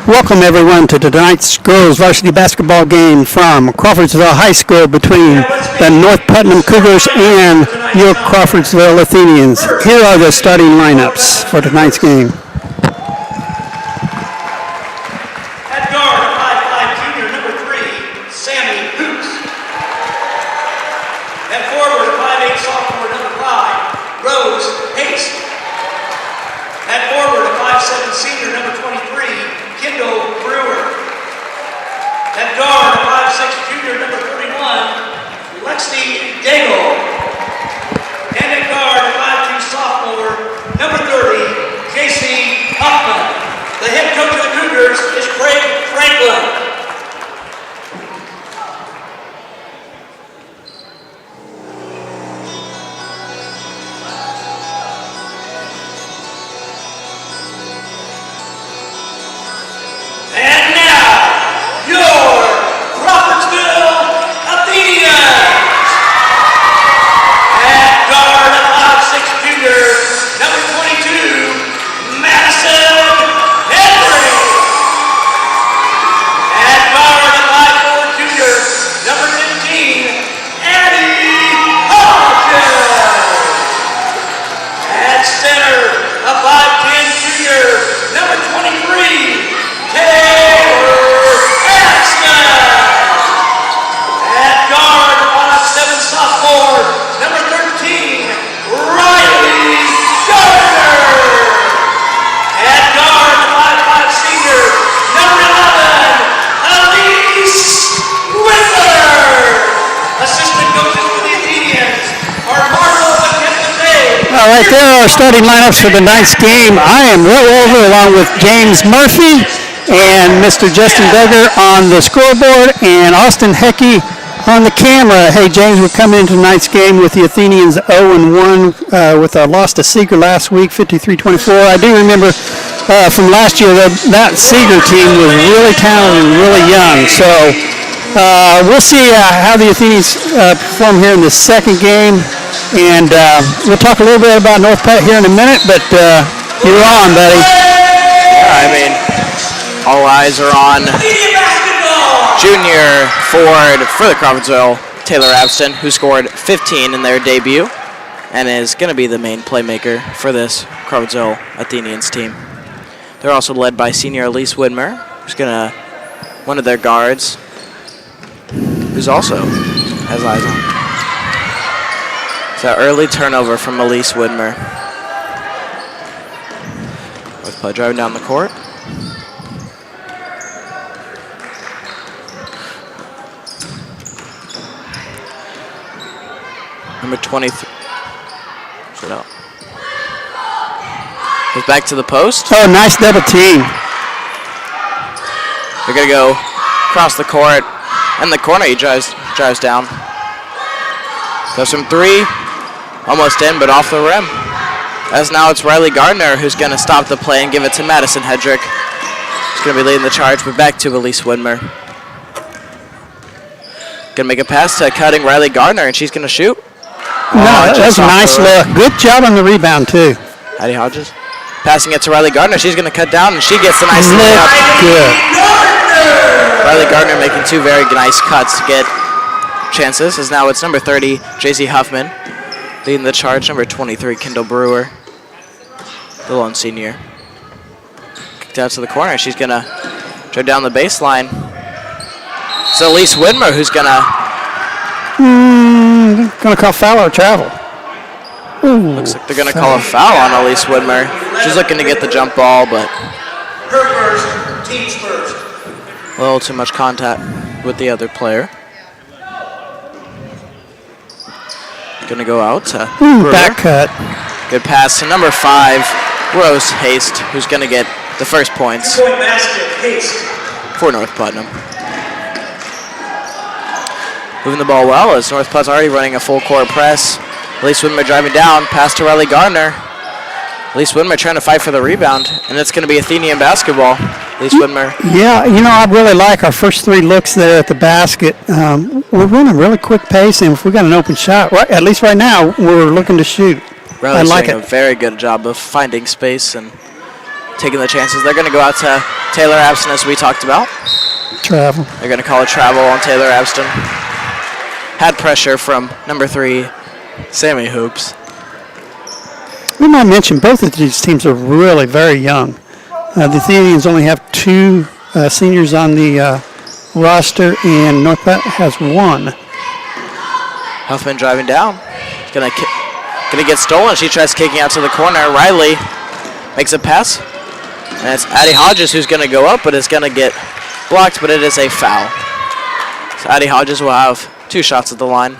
Welcome everyone to tonight's girls varsity basketball game from Crawfordsville High School between the North Putnam Cougars and your Crawfordsville Athenians. Here are the starting lineups for tonight's game. At guard, 5'5" junior, number 3, Sammy Hoops. At forward, 5'8" sophomore, number 5, Rose Haste. At forward, a 5'7" senior, number 23, Kendall Brewer. At guard, a 5'6" junior, number 31, Lexi Daigle. And at guard, a 5'2" sophomore, number 30, J.C. Hoffman. The head coach of the Cougars is Craig Franklin. And now, your Crawfordsville Athenians. At guard, a 5'6" junior, number 22, Madison Henry. At guard, a 5'4" junior, number 15, Annie Hodges. At center, a 5'10" junior, number 23, Taylor Axton. At guard, a 5'7" sophomore, number 13, Riley Gardner. At guard, a 5'5" senior, number 11, Elise Whitler. Assistant coaches for the Athenians are Marlo McKenzie. All right, there are starting lineups for tonight's game. I am Will Over along with James Murphy and Mr. Justin Duggar on the scoreboard and Austin Heckey on the camera. Hey, James, we're coming into tonight's game with the Athenians 0-1 with a loss to Seeger last week, 53-24. I do remember from last year that Seeger team was really talented and really young. So we'll see how the Athenians perform here in the second game. And we'll talk a little bit about North Put here in a minute, but you're on, buddy. I mean, all eyes are on junior forward for the Crawfordsville, Taylor Abston, who scored 15 in their debut and is going to be the main playmaker for this Crawfordsville Athenians team. They're also led by senior Elise Widmer, who's one of their guards, who's also has eyes on. It's an early turnover from Elise Widmer. North Put driving down the court. Number 23. Straight out. Goes back to the post. Oh, nice double team. They're going to go across the court. And the corner, he drives down. Goes from 3. Almost in, but off the rim. As now it's Riley Gardner who's going to stop the play and give it to Madison Hedrick. She's going to be leading the charge, but back to Elise Widmer. Going to make a pass to cutting Riley Gardner, and she's going to shoot. No, that's a nice look. Good job on the rebound, too. Addie Hodges passing it to Riley Gardner. She's going to cut down, and she gets a nice layup. Good. Riley Gardner making 2 very nice cuts to get chances, as now it's number 30, J.C. Huffman, leading the charge, number 23, Kendall Brewer, the lone senior. Kicked out to the corner. She's going to drive down the baseline. It's Elise Widmer who's going to call foul or travel. Ooh, looks like they're going to call a foul on Elise Widmer. She's looking to get the jump ball, but Her first, team's first. a little too much contact with the other player. Going to go out to Brewer. Back cut. Good pass to number 5, Rose Haste, who's going to get the first points Point basket, Haste. for North Putnam. Moving the ball well as North Put's already running a full court press. Elise Widmer driving down, pass to Riley Gardner. Elise Widmer trying to fight for the rebound, and it's going to be Athenian basketball. Elise Widmer. Yeah, I really like our first 3 looks there at the basket. We're running a really quick pace, and if we got an open shot, right, at least right now, we're looking to shoot. Riley's I like doing it. a very good job of finding space and taking the chances. They're going to go out to Taylor Abston, as we talked about. Travel. They're going to call a travel on Taylor Abston. Had pressure from number 3, Sammy Hoops. We might mention both of these teams are really very young. The Athenians only have 2 seniors on the roster, and North Platte has 1. Huffman driving down. Gonna get stolen. She tries kicking out to the corner. Riley makes a pass. And it's Addie Hodges who's going to go up, but it's going to get blocked, but it is a foul. So Addie Hodges will have 2 shots at the line.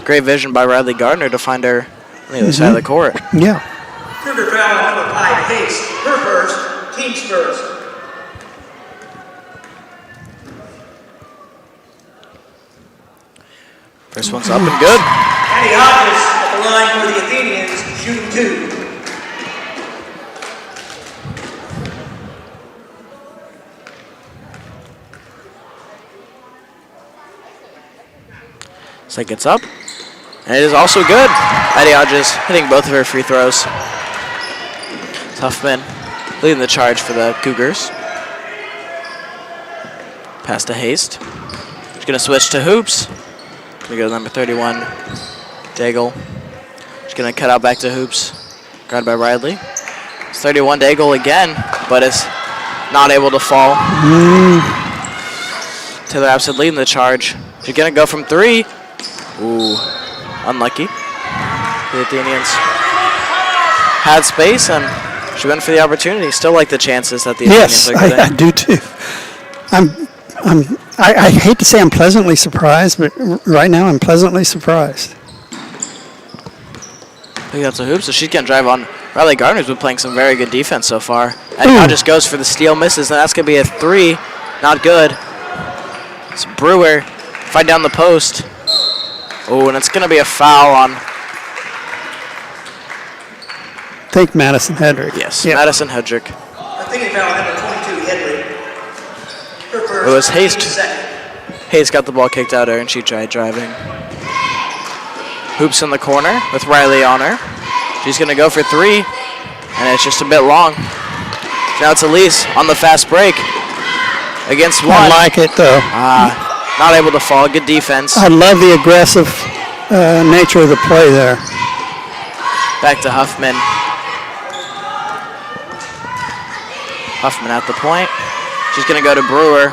Great vision by Riley Gardner to find her on the other side of the court. Yeah. Cougar foul on number 5, Hayes. Her first, team's first. First one's up and good. Addie Hodges at the line for the Athenians, shooting 2. So gets up, and it is also good. Addie Hodges hitting both of her free throws. Huffman leading the charge for the Cougars. Pass to Haste. She's going to switch to Hoops. We go to number 31, Daigle. She's going to cut out back to Hoops. Guarded by Riley. It's 31 Daigle again, but is not able to fall. Taylor Abston leading the charge. She's going to go from 3. Ooh, unlucky. The Athenians had space, and she went for the opportunity. Still like the chances that the Athenians are getting. Yes, I do too. I hate to say I'm pleasantly surprised, but right now I'm pleasantly surprised. Pick up to Hoops, so she's going to drive on. Riley Gardner's been playing some very good defense so far. And now just goes for the steal, misses, and that's going to be a 3. Not good. It's Brewer. Fight down the post. Oh, and it's going to be a foul on. Think Madison Hedrick. Yes, yeah. Madison Hedrick. I think foul on number 22, Hedrick. Her first, It was Haste. second. Hayes got the ball kicked out of her, and she tried driving. Hoops in the corner with Riley on her. She's going to go for 3, and it's just a bit long. Now it's Elise on the fast break against 1. I like it though. Not able to fall. Good defense. I love the aggressive nature of the play there. Back to Huffman. Huffman at the point. She's going to go to Brewer.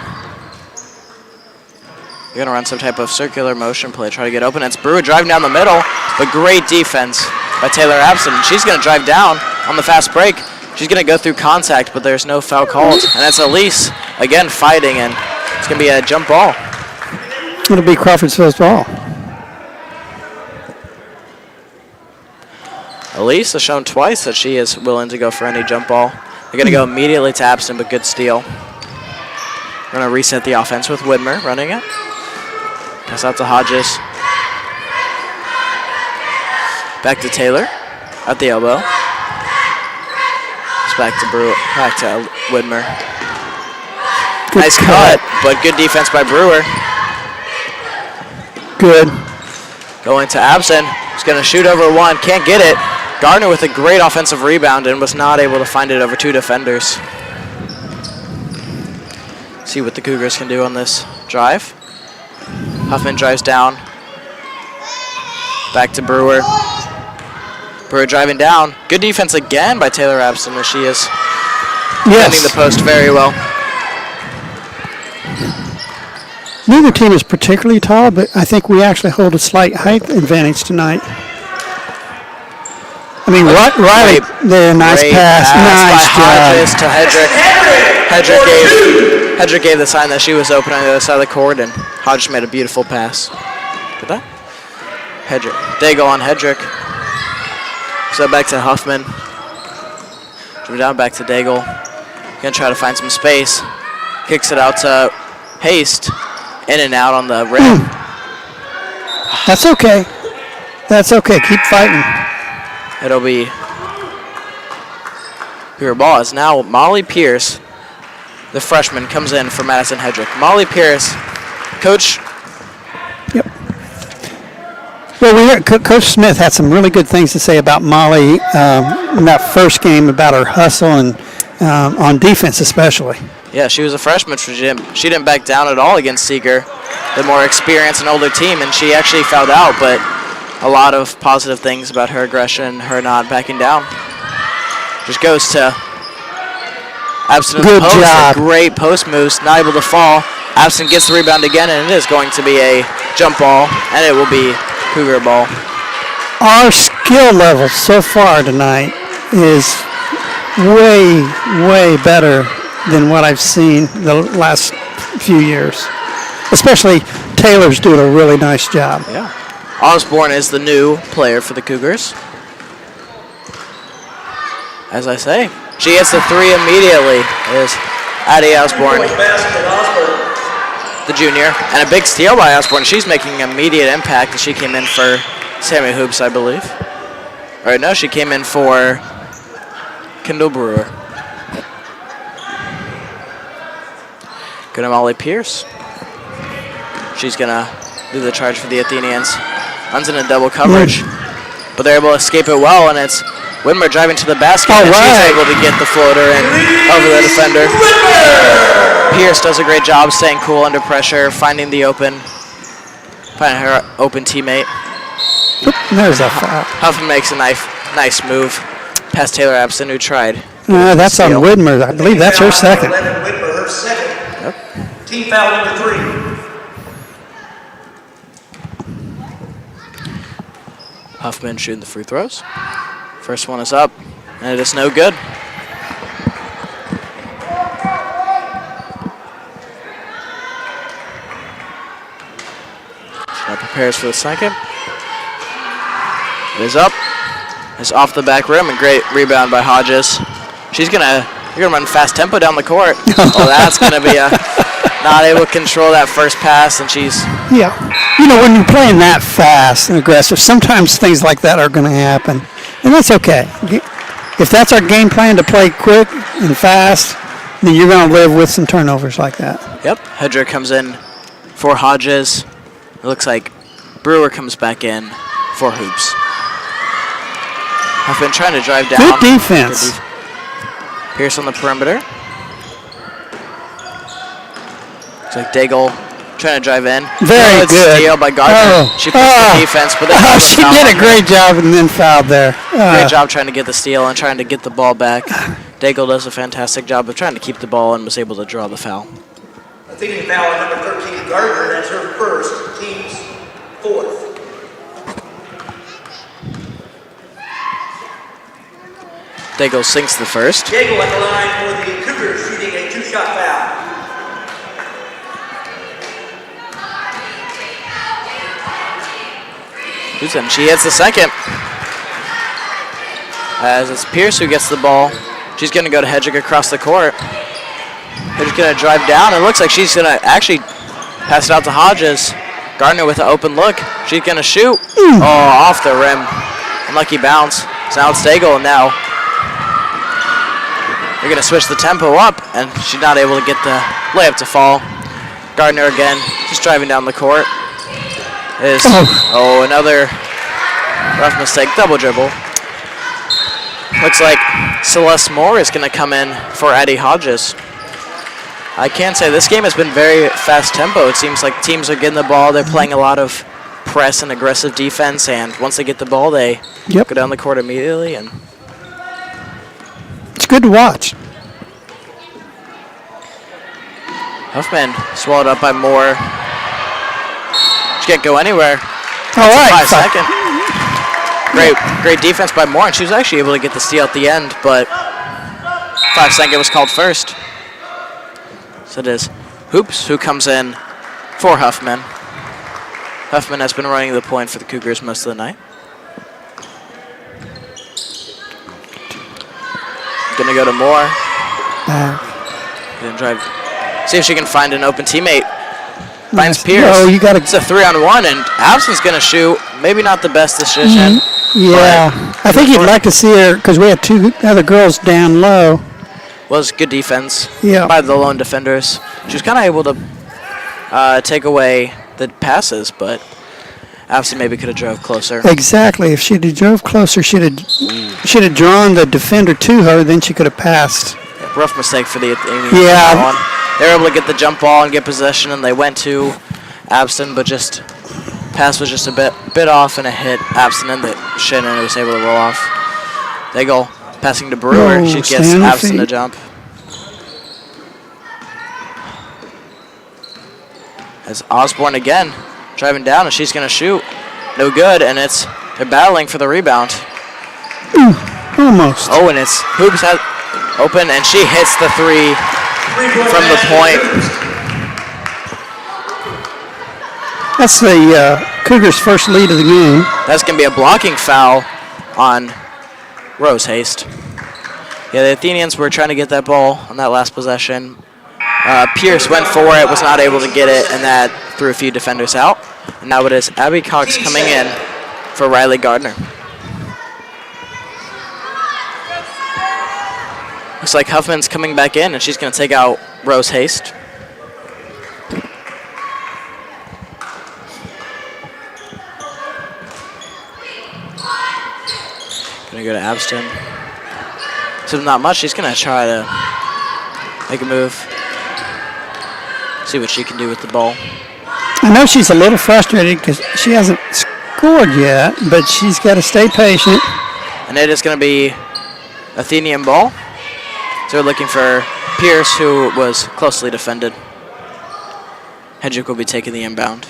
You're going to run some type of circular motion play, try to get open. It's Brewer driving down the middle, but great defense by Taylor Abston. She's going to drive down on the fast break. She's going to go through contact, but there's no foul called. And it's Elise, again, fighting, and it's going to be a jump ball. It'll be Crawfordsville's ball. Elise has shown twice that she is willing to go for any jump ball. They're going to go immediately to Abston, but good steal. We're going to reset the offense with Widmer running it. Pass out to Hodges. Back to Taylor at the elbow. It's back to Widmer. Good Nice cut, but good defense by Brewer. Good. Going to Abston. He's going to shoot over 1. Can't get it. Gardner with a great offensive rebound and was not able to find it over 2 defenders. See what the Cougars can do on this drive. Huffman drives down. Back to Brewer. Brewer driving down. Good defense again by Taylor Abston as she is defending the post very well. Neither team is particularly tall, but I think we actually hold a slight height advantage tonight. I mean, Riley, there, nice pass. Nice Hodges job. to Hedrick. Hedrick gave the sign that she was open on the other side of the court, and Hodges made a beautiful pass. Look at that. Hedrick. Daigle on Hedrick. So back to Huffman. Down back to Daigle. Gonna try to find some space. Kicks it out to Haste. In and out on the rim. That's okay. That's okay. Keep fighting. It'll be Cougar ball. Is now Molly Pierce, the freshman, comes in for Madison Hedrick. Molly Pierce, coach. Yep. Well, we heard Coach Smith had some really good things to say about Molly in that first game, about her hustle and on defense especially. Yeah, she was a freshman for Jim. She didn't back down at all against Seeger, the more experienced and older team, and she actually fouled out, but a lot of positive things about her aggression, her not backing down. Just goes to Abston at the post. Job. A great post moves, not able to fall. Abston gets the rebound again, and it is going to be a jump ball, and it will be Cougar ball. Our skill level so far tonight is way, way better than what I've seen the last few years. Especially Taylor's doing a really nice job. Yeah. Osborne is the new player for the Cougars. As I say, she hits the three immediately. It is Addie Osborne, the junior, and a big steal by Osborne. She's making immediate impact as she came in for Sammy Hoops, I believe. Or no, she came in for Kendall Brewer. Good to Molly Pierce. She's going to do the charge for the Athenians. Runs in a double coverage, but they're able to escape it well, and it's Whitmer driving to the basket, and she's able to get the floater in over the defender. Pierce does a great job staying cool under pressure, finding her open teammate. There's a foul. Huffman makes a nice move past Taylor Abston, who tried. That's on Whitmer. I believe that's her second. Whitmer, her second. Yep. Team foul number 3. Huffman shooting the free throws. First one is up, and it is no good. Now prepares for the second. It is up. It's off the back rim, and great rebound by Hodges. You're gonna run fast tempo down the court. Oh, that's gonna be not able to control that first pass, and she's. Yeah. When you're playing that fast and aggressive, sometimes things like that are going to happen. And that's okay. If that's our game plan to play quick and fast, then you're going to live with some turnovers like that. Yep. Hedger comes in for Hodges. It looks like Brewer comes back in for Hoops. I've been trying to drive down. Good defense. Pierce on the perimeter. Looks like Daigle trying to drive in. Very good. Steal by Gardner. She pushed the defense, but she did a great job and then fouled there. Great job trying to get the steal and trying to get the ball back. Daigle does a fantastic job of trying to keep the ball and was able to draw the foul. Athenian foul at number 13, Gardner. That's her first, team's fourth. Daigle sinks the first. Daigle at the line for the Cougars, shooting a two-shot foul. And she hits the second. As it's Pierce who gets the ball. She's going to go to Hedrick across the court. Hedrick's going to drive down. It looks like she's going to actually pass it out to Hodges. Gardner with an open look. She's going to shoot. Oh, off the rim. Unlucky bounce. So now it's Daigle, and now they're going to switch the tempo up, and she's not able to get the layup to fall. Gardner again, just driving down the court. Another rough mistake, double dribble. Looks like Celeste Moore is going to come in for Addie Hodges. I can say this game has been very fast tempo. It seems like teams are getting the ball. They're playing a lot of press and aggressive defense, and once they get the ball, they go down the court immediately. And it's good to watch. Huffman swallowed up by Moore. She can't go anywhere. All right. 5 second. Great defense by Moore, and she was actually able to get the steal at the end, but 5 second was called first. So it is Hoops who comes in for Huffman. Huffman has been running the point for the Cougars most of the night. Gonna go to Moore. Gonna drive. See if she can find an open teammate. Finds Pierce. It's a 3-on-1, and Abson's going to shoot. Maybe not the best decision. Yeah. I think you'd like to see her, because we had two other girls down low. Was good defense by the lone defenders. She was kind of able to take away the passes, but Abson maybe could have drove closer. Exactly. If she'd have drove closer, she'd have drawn the defender to her, then she could have passed. rough mistake for the Athenians. Yeah. They were able to get the jump ball and get possession, and they went to Abston, but just pass was just a bit off, and it hit Abston in the shin, and it was able to roll off. They go passing to Brewer. She gets Abston to jump. As Osborne again driving down, and she's going to shoot. No good, and they're battling for the rebound. Almost. Oh, and it's Hoops has open, and she hits the three from the point. That's the Cougars' first lead of the game. That's going to be a blocking foul on Rose Haste. Yeah, the Athenians were trying to get that ball on that last possession. Pierce went for it, was not able to get it, and that threw a few defenders out. And now it is Abby Cox coming in for Riley Gardner. Looks like Huffman's coming back in, and she's going to take out Rose Haste. Going to go to Abston. So not much. She's going to try to make a move. See what she can do with the ball. I know she's a little frustrated because she hasn't scored yet, but she's got to stay patient. And it is going to be Athenian ball. So we're looking for Pierce, who was closely defended. Hedrick will be taking the inbound.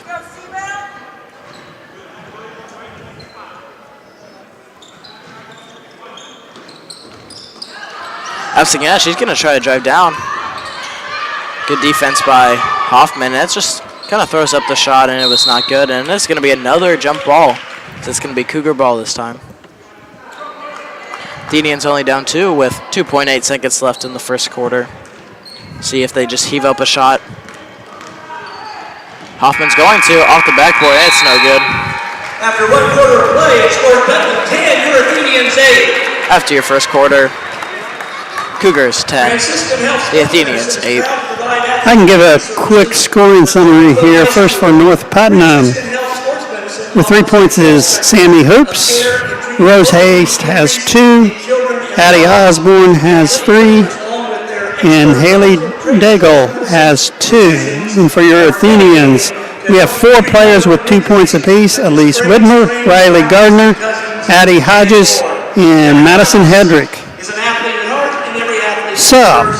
Abston, yeah, she's going to try to drive down. Good defense by Hoffman. That's just kind of throws up the shot, and it was not good. And it's going to be another jump ball. So it's going to be Cougar ball this time. Athenians only down 2 with 2.8 seconds left in the first quarter. See if they just heave up a shot. Hoffman's going to, off the backboard. It's no good. After 1 quarter of play, it scored Putnam 10, your Athenians 8. After your first quarter, Cougars 10, the Athenians 8. I can give a quick scoring summary here. First for North Putnam. With 3 points is Sammy Hoops. Rose Haste has 2. Addie Osborne has 3. And Haley Daigle has 2. And for your Athenians, we have 4 players with 2 points apiece. Elise Widmer, Riley Gardner, Addie Hodges, and Madison Hedrick. So,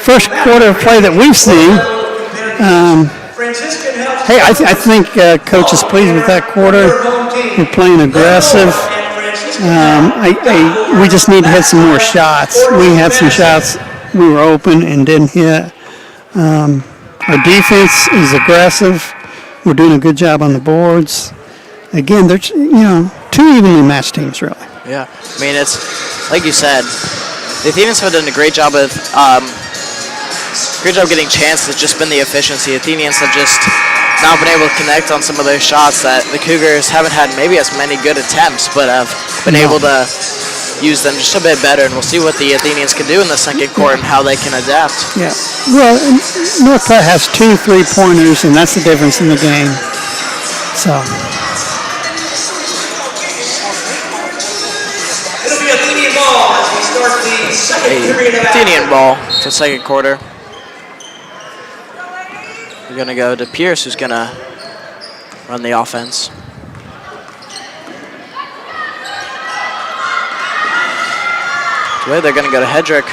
first quarter of play that we've seen. Hey, I think Coach is pleased with that quarter. We're playing aggressive. We just need to hit some more shots. We had some shots. We were open and didn't hit. Our defense is aggressive. We're doing a good job on the boards. Again, they're 2 evenly matched teams, really. Yeah, I mean, it's like you said, the Athenians have done a great job of getting chances. It's just been the efficiency. Athenians have just not been able to connect on some of those shots that the Cougars haven't had maybe as many good attempts, but have been able to use them just a bit better. And we'll see what the Athenians can do in the second quarter and how they can adapt. Yeah. Well, North Platte has 2 3-pointers, and that's the difference in the game. So. It'll be Athenian ball as we start the second period of Athenian ball for second quarter. We're going to go to Pierce, who's going to run the offense. So they're going to go to Hedrick,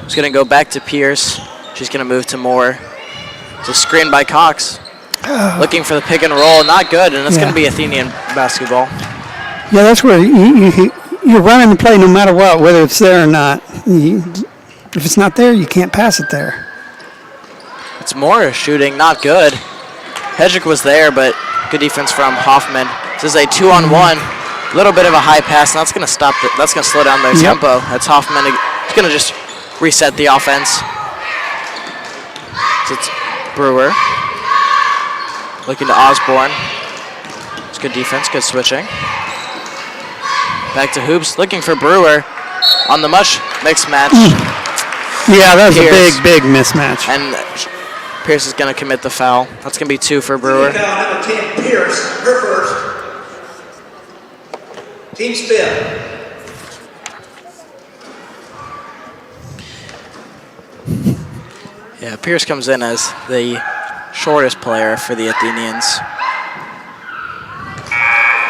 who's going to go back to Pierce. She's going to move to Moore. It's a screen by Cox. Looking for the pick and roll, not good, and it's going to be Athenian basketball. Yeah, that's where you're running the play no matter what, whether it's there or not. If it's not there, you can't pass it there. It's Moore shooting, not good. Hedrick was there, but good defense from Hoffman. This is a 2-on-1. A little bit of a high pass, and that's going to stop. That's going to slow down their tempo. That's Hoffman. It's going to just reset the offense. So it's Brewer looking to Osborne. It's good defense, good switching. Back to Hoops, looking for Brewer on the mixed match. Yeah, that was Pierce. a big mismatch. And Pierce is going to commit the foul. That's going to be 2 for Brewer. Foul number 10, Pierce, her first. Team spin. Yeah, Pierce comes in as the shortest player for the Athenians.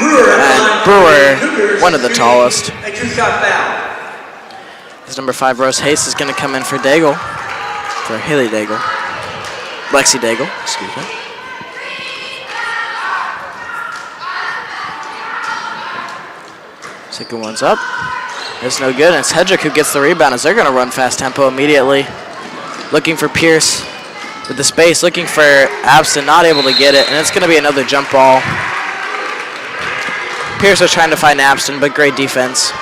And Brewer, one of the tallest. A two-shot foul. His number 5, Rose Hayes, is going to come in for Daigle, for Haley Daigle. Lexi Daigle, excuse me. Second one's up. It's no good, and it's Hedrick who gets the rebound as they're going to run fast tempo immediately. Looking for Pierce with the space, looking for Abston, not able to get it, and it's going to be another jump ball. Pierce was trying to find Abston, but great defense.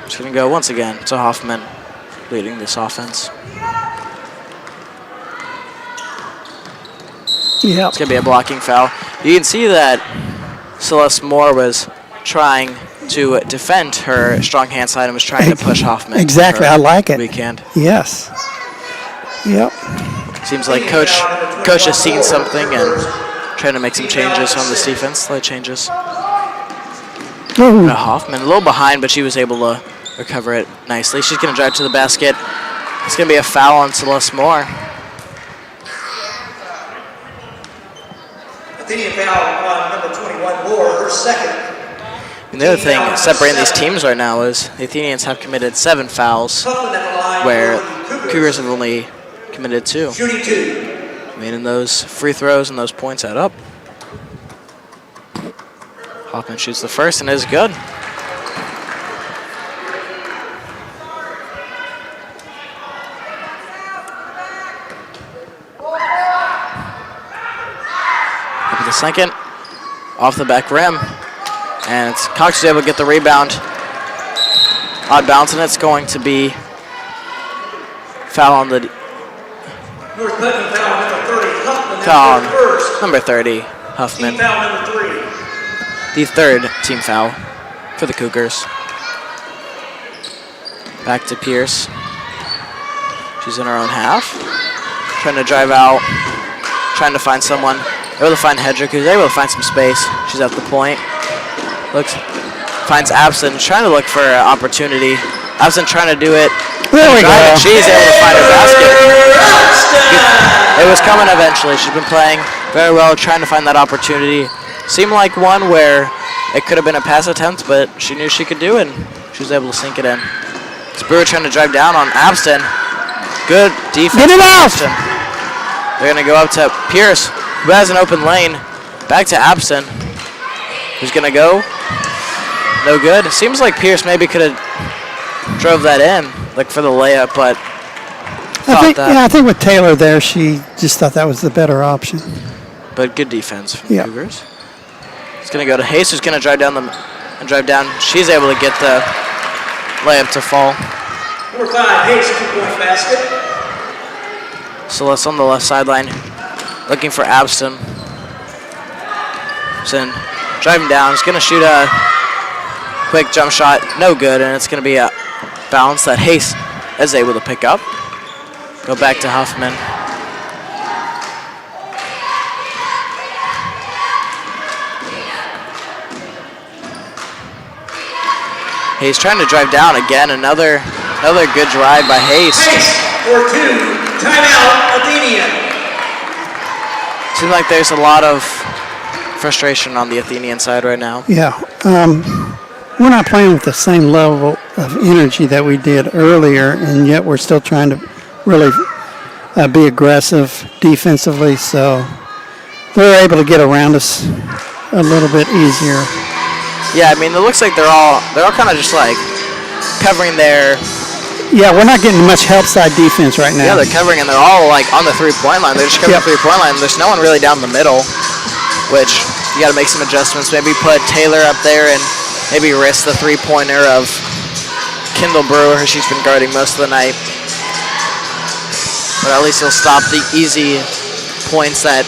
It's going to go once again to Hoffman leading this offense. Yeah. It's going to be a blocking foul. You can see that Celeste Moore was trying to defend her strong hand side and was trying to push Hoffman. Exactly, I like it. Weekend. Yes. Yep. Seems like coach has seen something and trying to make some changes on this defense. Slight changes. Hoffman a little behind, but she was able to recover it nicely. She's going to drive to the basket. It's going to be a foul on Celeste Moore. Athenian foul on number 21, Moore, her second. And the other thing separating these teams right now is the Athenians have committed 7 fouls, where Cougars have only committed 2. Shooting 2. Meaning those free throws and those points add up. Hoffman shoots the first and is good. Up with the second, off the back rim, and it's Cox is able to get the rebound. Odd bounce, and it's going to be foul on the North Putnam foul number 30, Huffman. foul on First. number 30, Huffman. Team foul number 3. The third team foul for the Cougars. Back to Pierce. She's in her own half. Trying to drive out, trying to find someone. Able to find Hedrick, who's able to find some space. She's at the point. Finds Abston, trying to look for an opportunity. Abston trying to do it. There we go. She's able to find her basket. It was coming eventually. She's been playing very well, trying to find that opportunity. Seemed like one where it could have been a pass attempt, but she knew she could do it, and she was able to sink it in. It's Brewer trying to drive down on Abston. Good defense. Get it out! Abston. They're going to go up to Pierce, who has an open lane. Back to Abston, who's going to go. No good. It seems like Pierce maybe could have drove that in, like for the layup, but I think with Taylor there, she just thought that was the better option. But good defense from the Yeah. Cougars. It's going to go to Hayes, who's going to drive down. She's able to get the layup to fall. Number 5, Hayes, 2-point basket. Celeste on the left sideline, looking for Abston. Abston driving down. He's going to shoot a quick jump shot. No good, and it's going to be a bounce that Hayes is able to pick up. Go back to Huffman. Hayes trying to drive down again. Another good drive by Hayes. Hayes for 2. Timeout, Athenian. Seems like there's a lot of frustration on the Athenian side right now. Yeah. We're not playing with the same level of energy that we did earlier, and yet we're still trying to really be aggressive defensively, so they're able to get around us a little bit easier. Yeah, I mean, it looks like they're all kind of just like covering their. Yeah, we're not getting much help side defense right now. Yeah, they're covering, and they're all like on the 3-point line. They're just covering the 3-point line. There's no one really down the middle, which you got to make some adjustments. Maybe put Taylor up there and maybe risk the 3-pointer of Kendall Brewer, who she's been guarding most of the night. But at least he'll stop the easy points that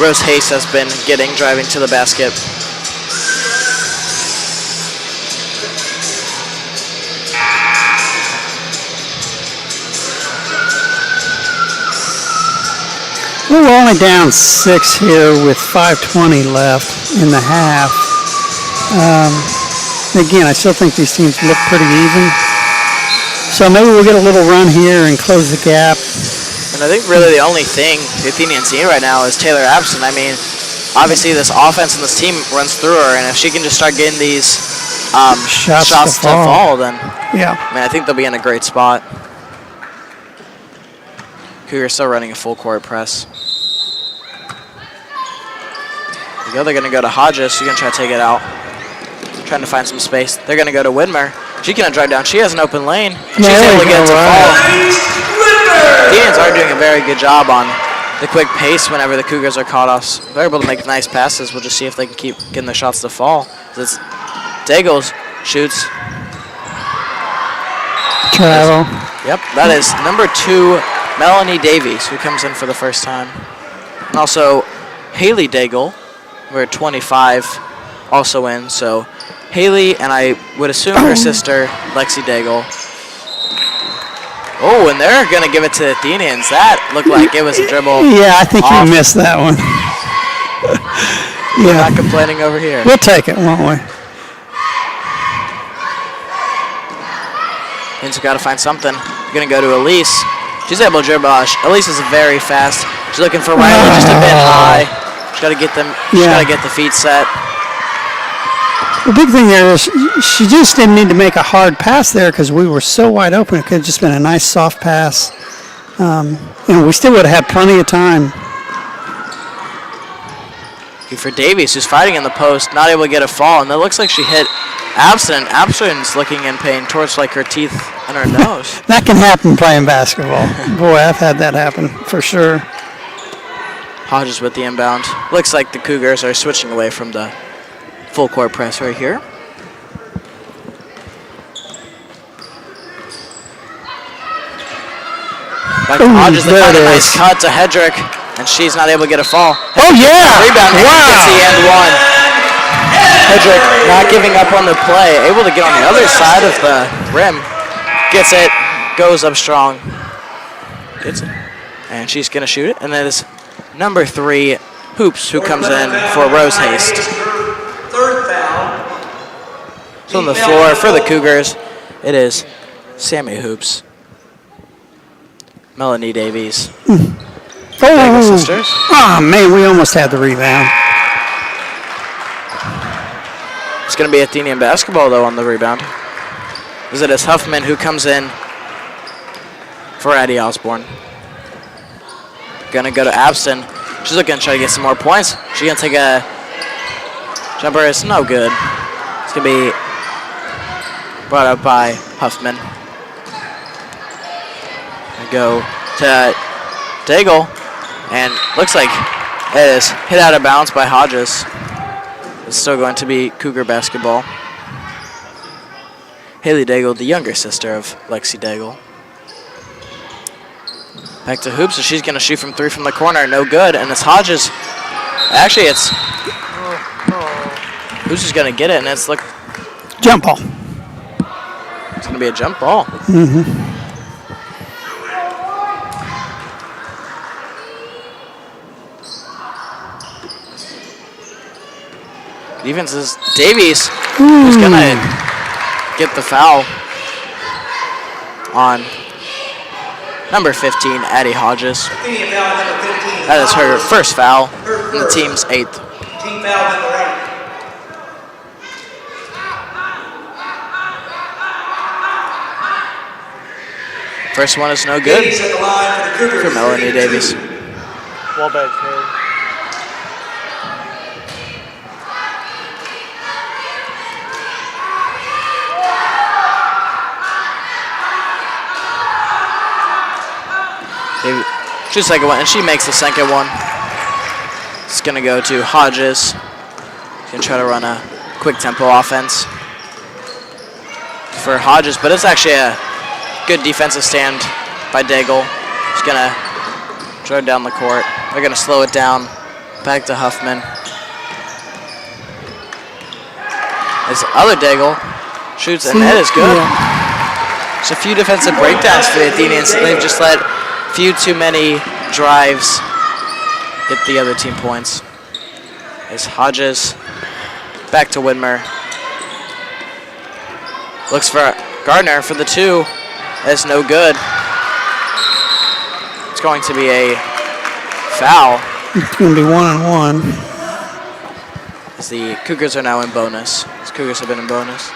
Rose Hayes has been getting driving to the basket. We're only down 6 here with 5:20 left in the half. Again, I still think these teams look pretty even. So maybe we'll get a little run here and close the gap. And I think really the only thing the Athenians need right now is Taylor Abston. I mean, obviously this offense and this team runs through her, and if she can just start getting these shots to fall, then yeah. I mean, I think they'll be in a great spot. Cougars still running a full court press. They're going to go to Hodges. She's going to try to take it out. Trying to find some space. They're going to go to Widmer. She's going to drive down. She has an open lane. She's able to get to fall. The Athenians are doing a very good job on the quick pace whenever the Cougars are caught off. They're able to make nice passes. We'll just see if they can keep getting their shots to fall. This Daigle shoots. Travel. Yep, that is number 2, Melanie Davies, who comes in for the first time. And also Haley Daigle, we're 25, also in. So Haley and I would assume her sister, Lexi Daigle. Oh, and they're going to give it to the Athenians. That looked like it was a dribble. Yeah, I think you missed that one. We're not complaining over here. We'll take it, won't we? Athenians got to find something. You're going to go to Elise. She's able to dribble. Elise is very fast. She's looking for Riley just a bit high. She's got to get them. She's got to get the feet set. The big thing there is she just didn't need to make a hard pass there because we were so wide open. It could have just been a nice soft pass. We still would have had plenty of time. For Davies, who's fighting in the post, not able to get a fall, and it looks like she hit Abston. Abston's looking in pain, towards like her teeth and her nose. That can happen playing basketball. Boy, I've had that happen for sure. Hodges with the inbound. Looks like the Cougars are switching away from the full court press right here. Back to Hodges, they find a nice cut to Hedrick, and she's not able to get a fall. Oh yeah! Rebound, gets the end one. Hedrick not giving up on the play, able to get on the other side of the rim. Gets it, goes up strong. Gets it, and she's gonna shoot it, and that is number 3, Hoops, who comes in for Rose Haste. Third foul. So on the floor for the Cougars, it is Sammy Hoops, Melanie Davies, Daigle sisters. Oh man, we almost had the rebound. It's going to be Athenian basketball though on the rebound. Is it as Huffman who comes in for Addie Osborne. Going to go to Abston. She's looking to try to get some more points. She's going to take a jumper. It's no good. It's going to be brought up by Huffman. Go to Daigle, and looks like it is hit out of bounds by Hodges. It's still going to be Cougar basketball. Haley Daigle, the younger sister of Lexi Daigle. Back to Hoops, and she's going to shoot from 3 from the corner. No good, and it's Hodges. Actually, it's Hoops is going to get it, and it's like jump ball. It's going to be a jump ball. Mm-hmm. Defense is Davies, who's going to get the foul on number 15, Addie Hodges. That is her first foul, and the team's 8th. Team foul number 8. First one is no good Davies at the line for the Cougars. for Melanie Davies. Well back here. She's second one, and she makes the second one. It's going to go to Hodges. She's going to try to run a quick tempo offense for Hodges, but it's actually a good defensive stand by Daigle. She's going to drive down the court. They're going to slow it down. Back to Huffman. As other Daigle shoots, and that is good. Just a few defensive breakdowns for the Athenians. They've just let few too many drives get the other team points. As Hodges back to Widmer. Looks for Gardner for the 2. That's no good. It's going to be a foul. It's going to be 1-on-1. As the Cougars are now in bonus. The Cougars have been in bonus.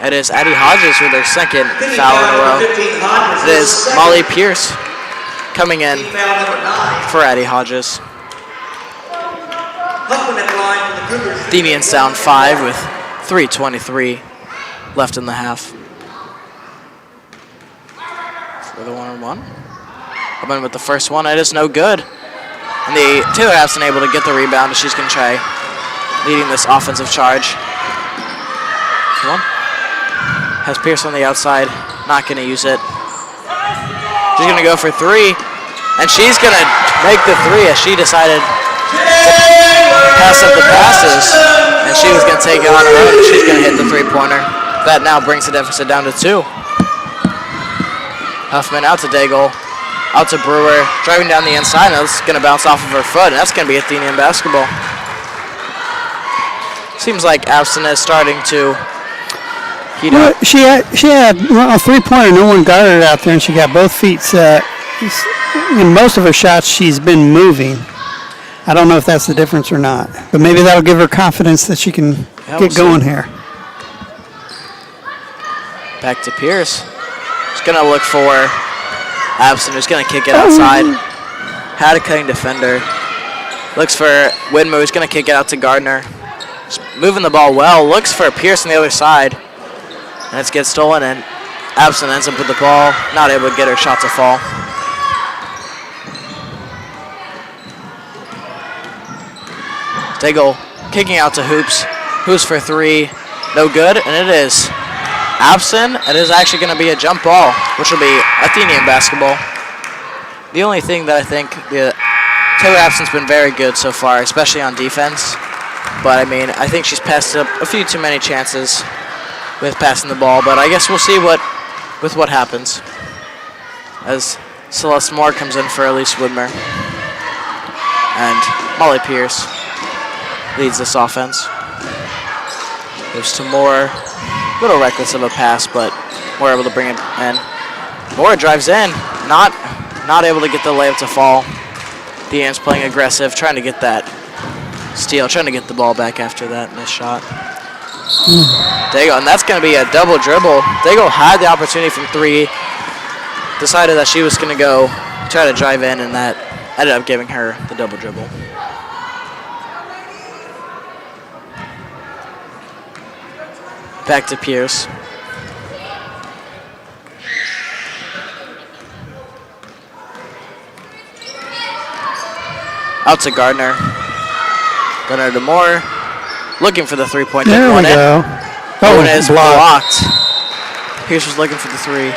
It is Addie Hodges with their second foul in a row. It is Molly Pierce coming in for Addie Hodges. Athenians down 5 with 3:23 left in the half. For the 1-on-1. Coming with the first one, it is no good. And the Taylor Abston able to get the rebound, and she's going to try leading this offensive charge. Come on. Has Pierce on the outside, not going to use it. She's going to go for 3, and she's going to make the 3 as she decided to pass up the passes, and she was going to take it on her own, and she's going to hit the 3-pointer. That now brings the deficit down to 2. Huffman out to Daigle, out to Brewer, driving down the inside, and that's going to bounce off of her foot, and that's going to be Athenian basketball. Seems like Abston is starting to heat up. She had a 3-pointer, no one guarded it out there, and she got both feet set. In most of her shots, she's been moving. I don't know if that's the difference or not, but maybe that'll give her confidence that she can get going here. Back to Pierce. She's going to look for Abston, who's going to kick it outside. Had a cutting defender. Looks for Widmer, who's going to kick it out to Gardner. Just moving the ball well. Looks for Pierce on the other side. And it gets stolen, and Abston ends up with the ball. Not able to get her shot to fall. Daigle kicking out to Hoops. Hoops for 3. No good, and it is Abston. It is actually going to be a jump ball, which will be Athenian basketball. The only thing that I think Taylor Abston's been very good so far, especially on defense. But I mean, I think she's passed up a few too many chances with passing the ball. But I guess we'll see what happens as Celeste Moore comes in for Elise Widmer, and Molly Pierce leads this offense. Goes to Moore. A little reckless of a pass, but Moore able to bring it in. Moore drives in. Not able to get the layup to fall. Deanne's playing aggressive, trying to get that steal, trying to get the ball back after that missed shot. Daigle, and that's going to be a double dribble. Daigle had the opportunity from 3. Decided that she was going to go try to drive in, and that ended up giving her the double dribble. Back to Pierce. Out to Gardner. Gardner to Moore. Looking for the 3-point. There we go. Oh, it is blocked. Pierce was looking for the 3.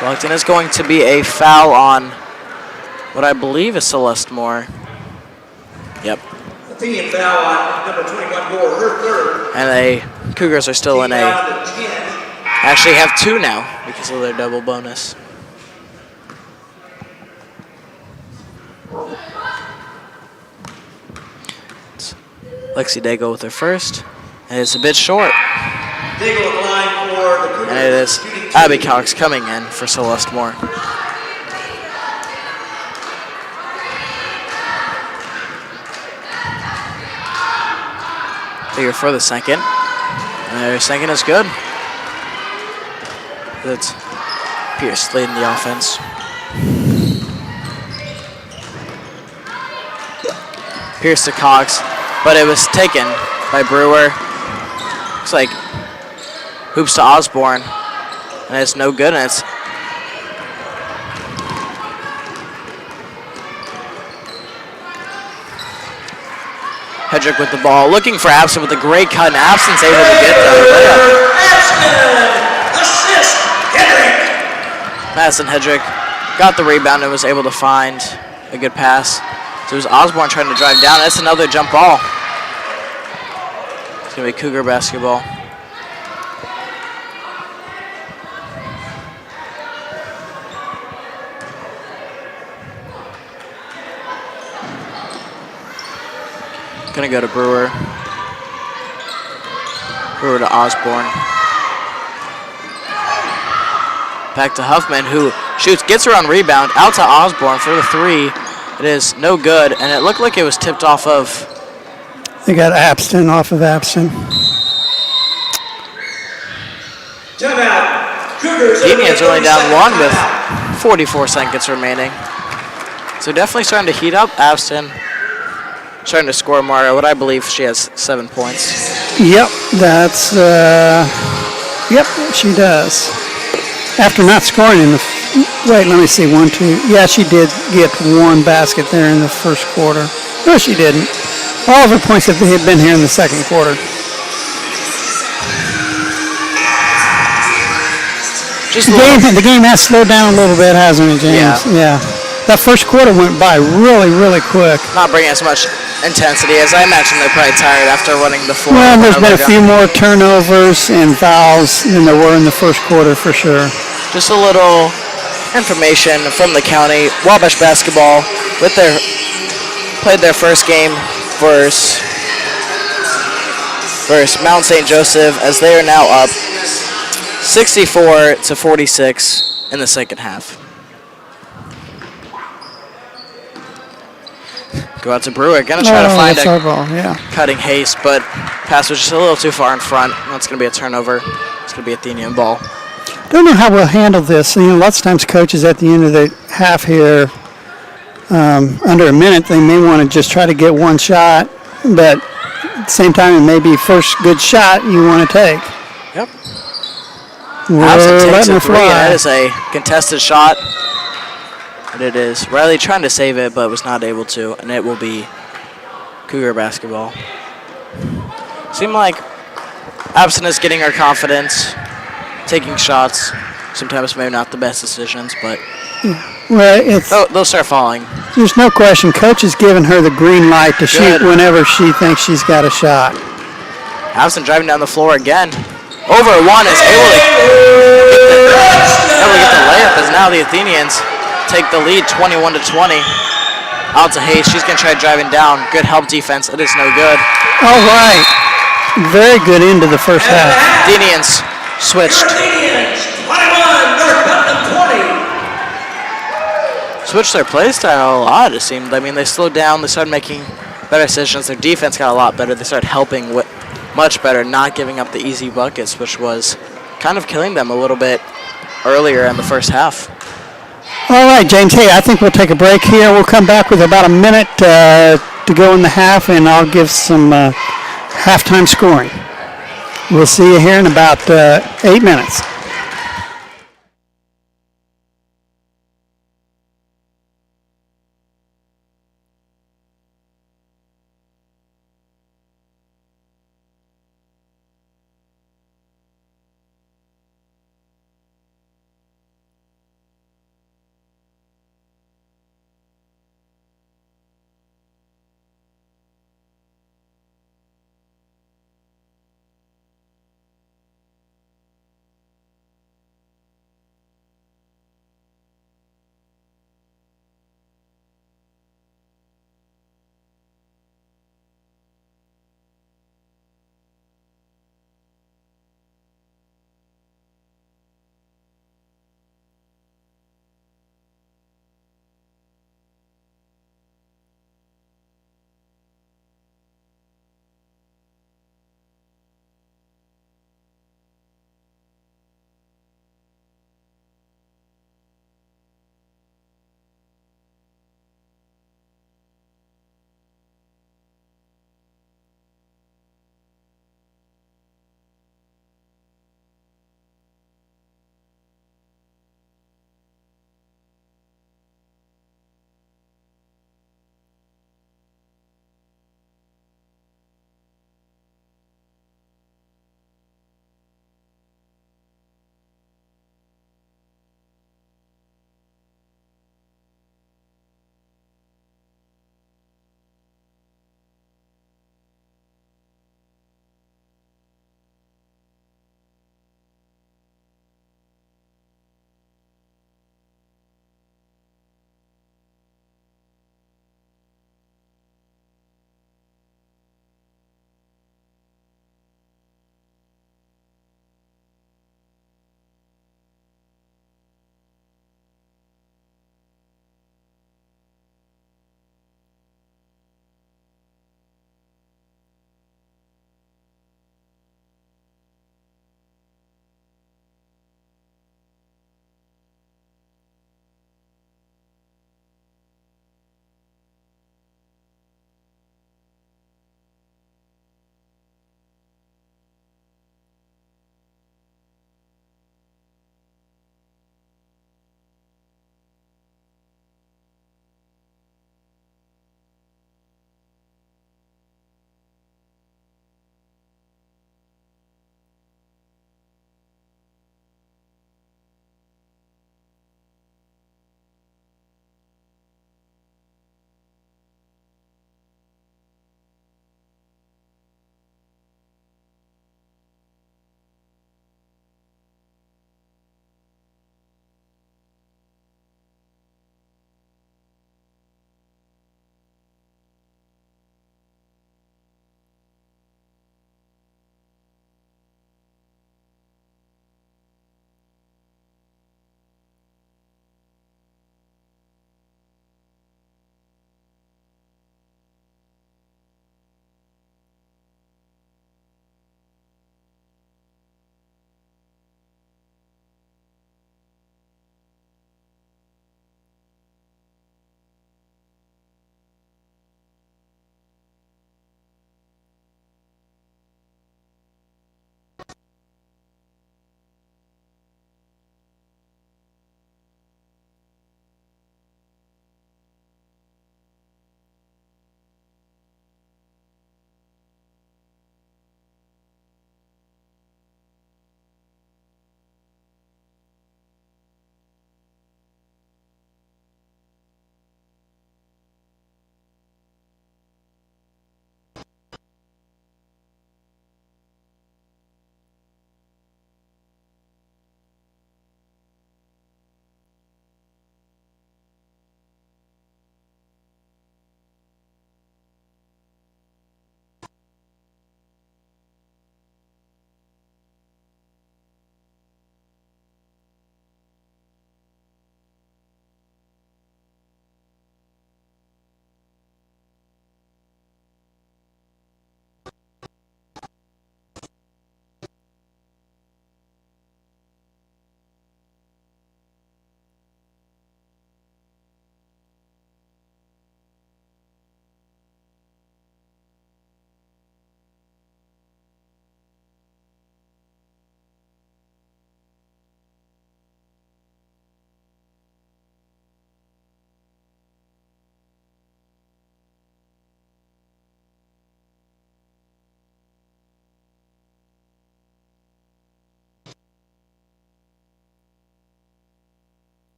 Blocked, and it's going to be a foul on what I believe is Celeste Moore. Yep. Athenian foul on number 21 Moore, her 3rd. And the Cougars are still in a. Actually have 2 now because of their double bonus. It's Lexi Daigle with her first. And it's a bit short. Daigle at the line for the Cougars. And it is Abby Cox coming in for Celeste Moore. Here for the second. And their second is good. That's Pierce leading the offense. Pierce to Cox, but it was taken by Brewer. Looks like Hoops to Osborne, and it's no good, and it's Hedrick with the ball, looking for Abston with a great cut, and Abston's able to get there. Assist, Hedrick. Madison Hedrick got the rebound and was able to find a good pass. So it was Osborne trying to drive down. That's another jump ball. It's going to be Cougar basketball. Going to go to Brewer. Brewer to Osborne. Back to Huffman, who shoots, gets her on rebound, out to Osborne for the three. It is no good, and it looked like it was tipped off of. They got Abston off of Abston. Timeout. Cougars. Athenians only down one with 44 seconds remaining. So definitely starting to heat up. Abston starting to score more. What I believe she has 7 points. Yep, that's, yep, she does. After not scoring in the, wait, let me see, 1, 2. Yeah, she did get one basket there in the first quarter. No, she didn't. All of her points have been here in the second quarter. The game has slowed down a little bit, hasn't it, James? Yeah. That first quarter went by really, really quick. Not bringing as much intensity as I imagine they're probably tired after running the floor. Well, there's been a few more turnovers and fouls than there were in the first quarter for sure. Just a little information from the county. Wabash basketball played their first game versus Mount St. Joseph, as they are now up 64-46 in the second half. Go out to Brewer. Gonna try to find a cutting haste, but pass was just a little too far in front. That's gonna be a turnover. It's gonna be Athenian ball. Don't know how we'll handle this. You know, lots of times coaches at the end of the half here, under a minute, they may want to just try to get one shot, but at the same time, it may be first good shot you want to take. Yep. We're letting her fly. That is a contested shot. And it is Riley trying to save it, but was not able to, and it will be Cougar basketball. Seemed like Abston is getting her confidence, taking shots. Sometimes maybe not the best decisions, but they'll start falling. There's no question. Coach is giving her the green light to shoot whenever she thinks she's got a shot. Abston driving down the floor again. Over one is able to get the layup, as now the Athenians take the lead 21-20. Out to Hayes. She's going to try driving down. Good help defense. It is no good. All right. Very good into the first half. Athenians switched. Athenians, 21, North Putnam 20. Switched their play style a lot, it seemed. I mean, they slowed down. They started making better decisions. Their defense got a lot better. They started helping much better, not giving up the easy buckets, which was kind of killing them a little bit earlier in the first half. All right, James. Hey, I think we'll take a break here. We'll come back with about a minute to go in the half, and I'll give some halftime scoring. We'll see you here in about 8 minutes.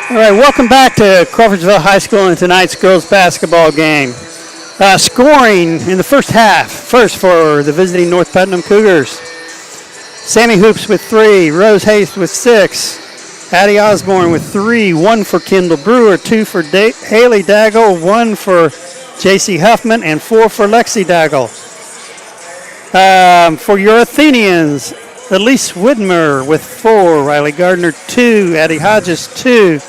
All right, welcome back to Crawfordsville High School in tonight's girls basketball game. Scoring in the first half, first for the visiting North Putnam Cougars. Sammy Hoops with 3, Rose Haste with 6, Addie Osborne with 3, 1 for Kendall Brewer, 2 for Haley Daggle, 1 for JC Huffman, and 4 for Lexi Daggle. For your Athenians, Elise Widmer with 4, Riley Gardner 2, Addie Hodges 2,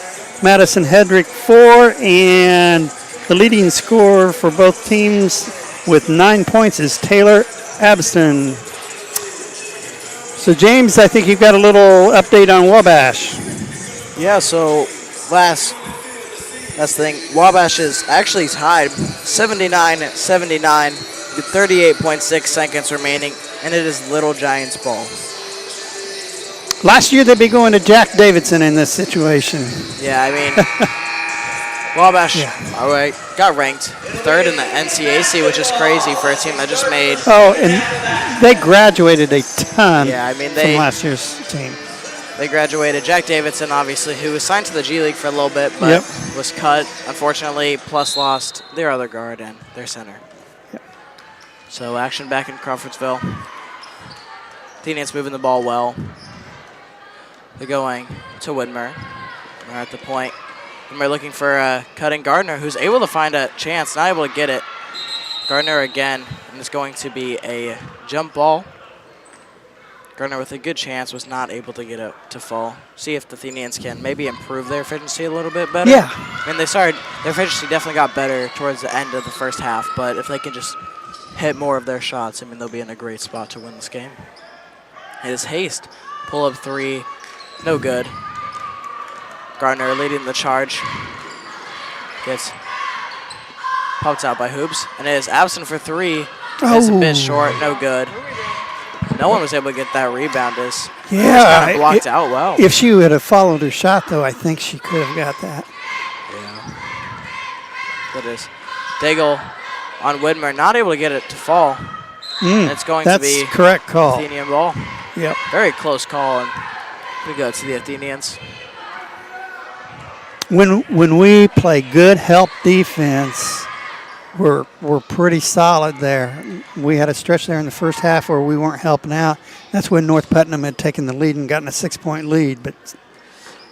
Madison Hedrick 4, and the leading scorer for both teams with 9 points is Taylor Abston. So James, I think you've got a little update on Wabash. Yeah, so last thing, Wabash is actually tied 79-79 with 38.6 seconds remaining, and it is Little Giants ball. Last year they'd be going to Jack Davidson in this situation. Yeah, I mean, Wabash all right, got ranked 3rd in the NCAC, which is crazy for a team that just made. Oh, and they graduated a ton from last year's team. They graduated. Jack Davidson, obviously, who was signed to the G League for a little bit, but was cut, unfortunately, plus lost their other guard and their center. Yep. So action back in Crawfordsville. Athenians moving the ball well. They're going to Widmer. They're at the point. Widmer looking for cutting Gardner, who's able to find a chance, not able to get it. Gardner again, and it's going to be a jump ball. Gardner with a good chance was not able to get it to fall. See if the Athenians can maybe improve their efficiency a little bit better. Yeah. I mean, their efficiency definitely got better towards the end of the first half, but if they can just hit more of their shots, I mean, they'll be in a great spot to win this game. It is Haste. Pull up 3. No good. Gardner leading the charge. Gets popped out by Hoops. And it is Absent for 3. It's a bit short. No good. No one was able to get that rebound. Kind of blocked out well. If she would have followed her shot, though, I think she could have got that. Yeah. That is Daigle on Widmer, not able to get it to fall. And it's going to be correct call. Athenian ball. Yep. Very close call, and we go to the Athenians. When we play good help defense, we're pretty solid there. We had a stretch there in the first half where we weren't helping out. That's when North Putnam had taken the lead and gotten a 6-point lead. But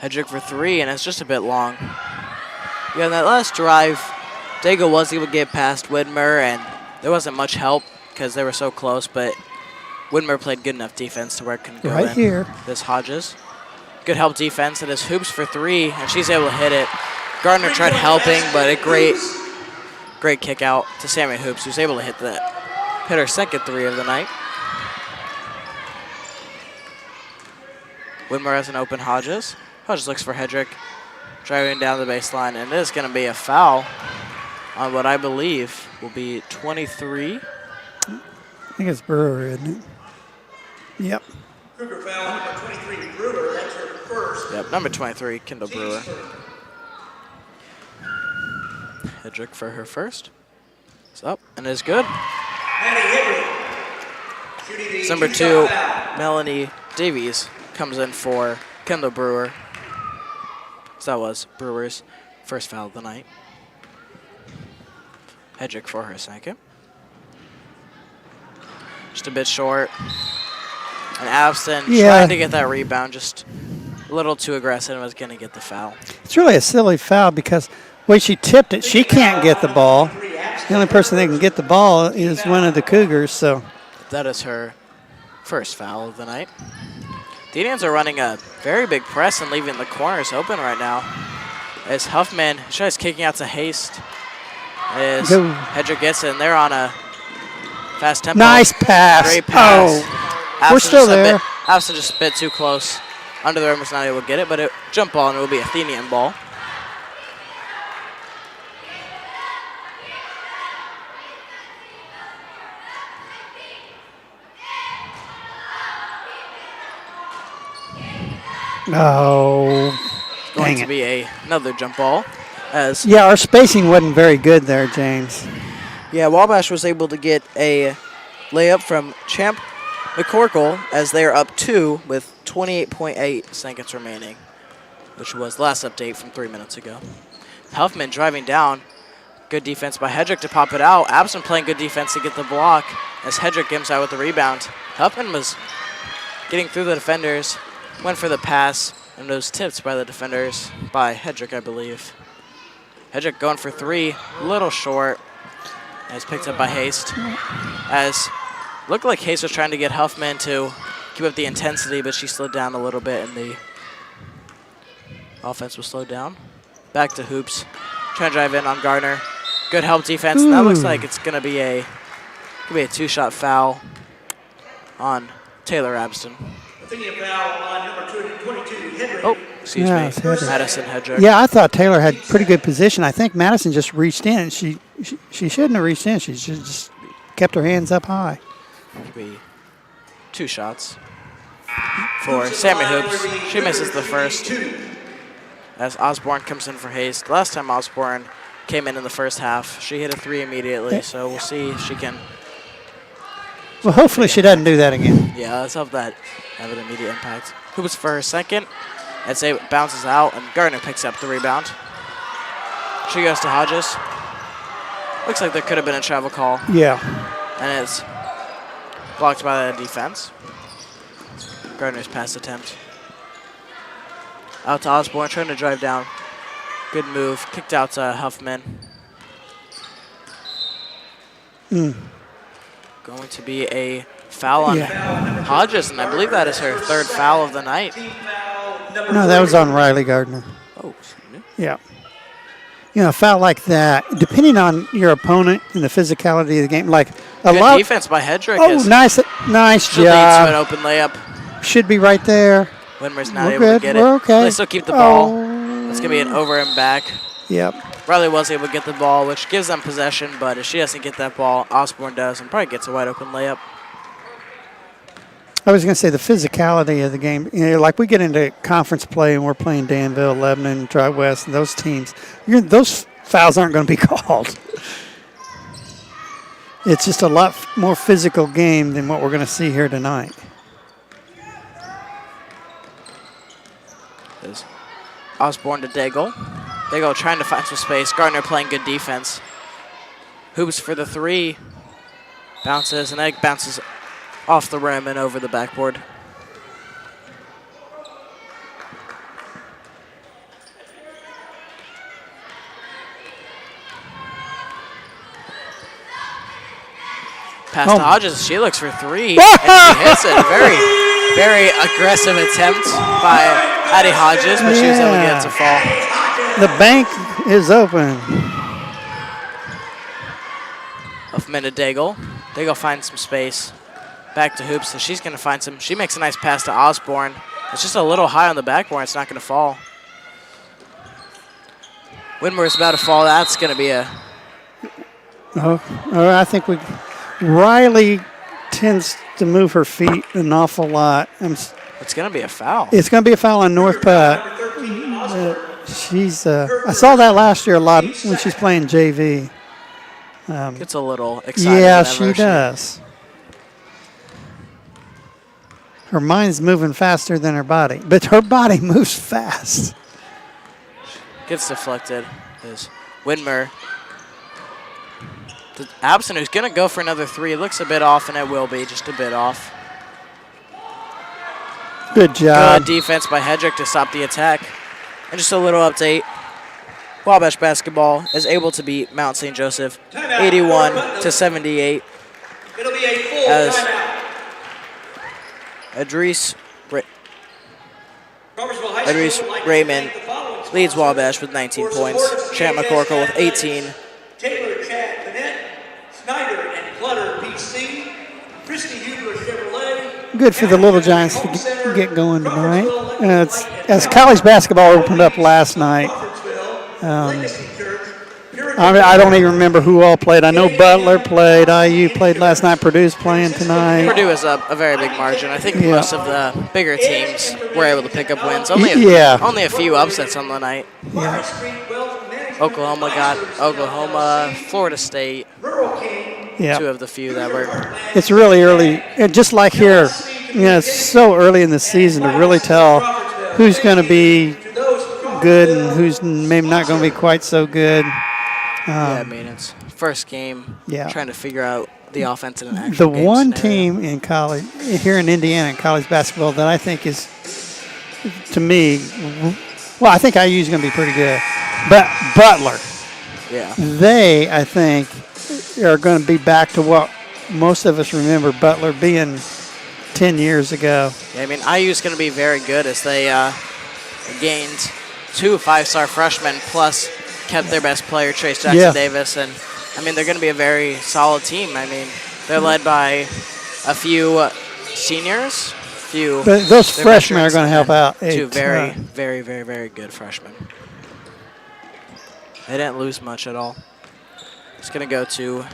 Hedrick for 3, and it's just a bit long. Yeah, in that last drive, Daigle was able to get past Widmer, and there wasn't much help because they were so close, but Widmer played good enough defense to where it can go right in. Here. This Hodges. Good help defense. It is Hoops for 3, and she's able to hit it. Gardner tried helping, but a great kick out to Sammy Hoops, who's able to hit her second 3 of the night. Widmer has an open Hodges. Hodges looks for Hedrick, driving down the baseline, and it is going to be a foul on what I believe will be 23. I think it's Brewer, isn't it? Yep. Cougar foul number 23 Brewer. That's her first. Yep, number 23, Kendall Brewer. Hedrick for her first. It's up and is good. It's number 2, Melanie Davies comes in for Kendall Brewer. So that was Brewer's first foul of the night. Hedrick for her second. Just a bit short. And Abston trying to get that rebound, just a little too aggressive and was going to get the foul. It's really a silly foul because when she tipped it, she can't get the ball. The only person that can get the ball is one of the Cougars. So that is her first foul of the night. The Indians are running a very big press and leaving the corners open right now. As Huffman tries kicking out to Haste. As Hedrick gets it, and they're on a fast tempo. Nice pass. Great pass. Oh, we're still there. Absent just a bit too close. Under the rim was not able to get it, but it jump ball and it will be Athenian ball. Oh, going to be another jump ball. Our spacing wasn't very good there, James. Yeah, Wabash was able to get a layup from Champ McCorkle as they are up 2 with 28.8 seconds remaining. which was the last update from 3 minutes ago. Huffman driving down. Good defense by Hedrick to pop it out. Abson playing good defense to get the block as Hedrick gives out with the rebound. Huffman was getting through the defenders, went for the pass, and was tipped by the defenders by Hedrick, I believe. Hedrick going for three, little short, as picked up by Haste. As looked like Haste was trying to get Huffman to keep up the intensity, but she slowed down a little bit, and the offense was slowed down. Back to Hoops, trying to drive in on Gardner. Good help defense, and that looks like it's gonna be a two-shot foul on Taylor Abston. Athenian foul on number 22, Henry. Oh, excuse Yeah, me, it's Hedrick. Madison Hedrick. Yeah, I thought Taylor had pretty good position. I think Madison just reached in. She shouldn't have reached in. She should just kept her hands up high. Could be 2 shots for Sammy Hoops. She misses the first as Osborne comes in for Haste. Last time Osborne came in the first half, she hit a 3 immediately, so we'll see if she can. Well, hopefully she doesn't do that again. Yeah, let's hope that have an immediate impact. Hoops for her second. I'd say it bounces out, and Gardner picks up the rebound. She goes to Hodges. Looks like there could have been a travel call, Yeah. and it's blocked by the defense. Gardner's pass attempt. Out to Osborne, trying to drive down. Good move, kicked out to Huffman. Going to be a foul on Hodges, and I believe that is her 3rd foul of the night. No, that was on Riley Gardner. Oh, excuse me. Yeah. You know, a foul like that, depending on your opponent and the physicality of the game, like a Good lot. defense by Hedrick. Oh, nice She'll lead to an job. open layup. Should be right there. Winmer's not We're able good. to get it. We're okay. They still keep the ball. Oh. It's going to be an over and back. Yep. Riley was able to get the ball, which gives them possession, but if she doesn't get that ball, Osborne does and probably gets a wide open layup. I was going to say the physicality of the game. You know, like we get into conference play and we're playing Danville, Lebanon, Tri-West, and those teams. Those fouls aren't going to be called. It's just a lot more physical game than what we're going to see here tonight. There's Osborne to Daigle. Daigle trying to find some space. Gardner playing good defense. Hoops for the 3. Bounces, and Egg bounces off the rim and over the backboard. Pass to Hodges. She looks for 3, and she hits it. Very, very aggressive attempt by Addie Hodges, but she was able to get it to fall. The bank is open. Huffman to Daigle. Daigle finds some space. Back to Hoops, so she's going to find some. She makes a nice pass to Osborne. It's just a little high on the backboard. It's not going to fall. Winmer's about to fall. That's going to be a. I think Riley tends to move her feet an awful lot. It's going to be a foul. It's going to be a foul on North Pat. She's. I saw that last year a lot when she's playing JV. Gets a little excited. Yeah, she does. Her mind's moving faster than her body, but her body moves fast. Gets deflected. Is Winmer. Abson, who's going to go for another 3. It looks a bit off, and it will be just a bit off. Good job. Good defense by Hedrick to stop the attack. And just a little update. Wabash basketball is able to beat Mount St. Joseph 81-78. It'll be a full As timeout. Idris Crawfordsville High School would like to Raymond thank the following leads sponsors Wabash with 19 for points. support of Champ CHS McCorkle with Athletics. 18. Taylor Chad Bennett, Snyder and Clutter PC, Christy Huber Chevrolet. Good for the Little Giants to get going tonight. As college basketball opened up last night, I don't even remember who all played. I know Butler played, IU played last night, Purdue's playing tonight. Purdue is a very big margin. I think most of the bigger teams were able to pick up wins. Only a few upsets on the night. Oklahoma, Florida State. Yeah. 2 of the few that were. It's really early, and just like here, it's so early in the season to really tell who's going to be good and who's maybe not going to be quite so good. Yeah, I mean, it's first game. Yeah. Trying to figure out the offense in an actual The game one scenario. team in college, here in Indiana, in college basketball, that I think is, to me, well, I think IU is going to be pretty good. But Butler, Yeah. they, I think, are going to be back to what most of us remember Butler being 10 years ago. Yeah, I mean, IU is going to be very good as they gained 2 5-star freshmen plus kept their best player, Trace Jackson Davis. And, I mean, they're going to be a very solid team. I mean, they're led by a few seniors, But those freshmen are going to help out. Two very, very, very, very good freshmen. They didn't lose much at all. It's going to go to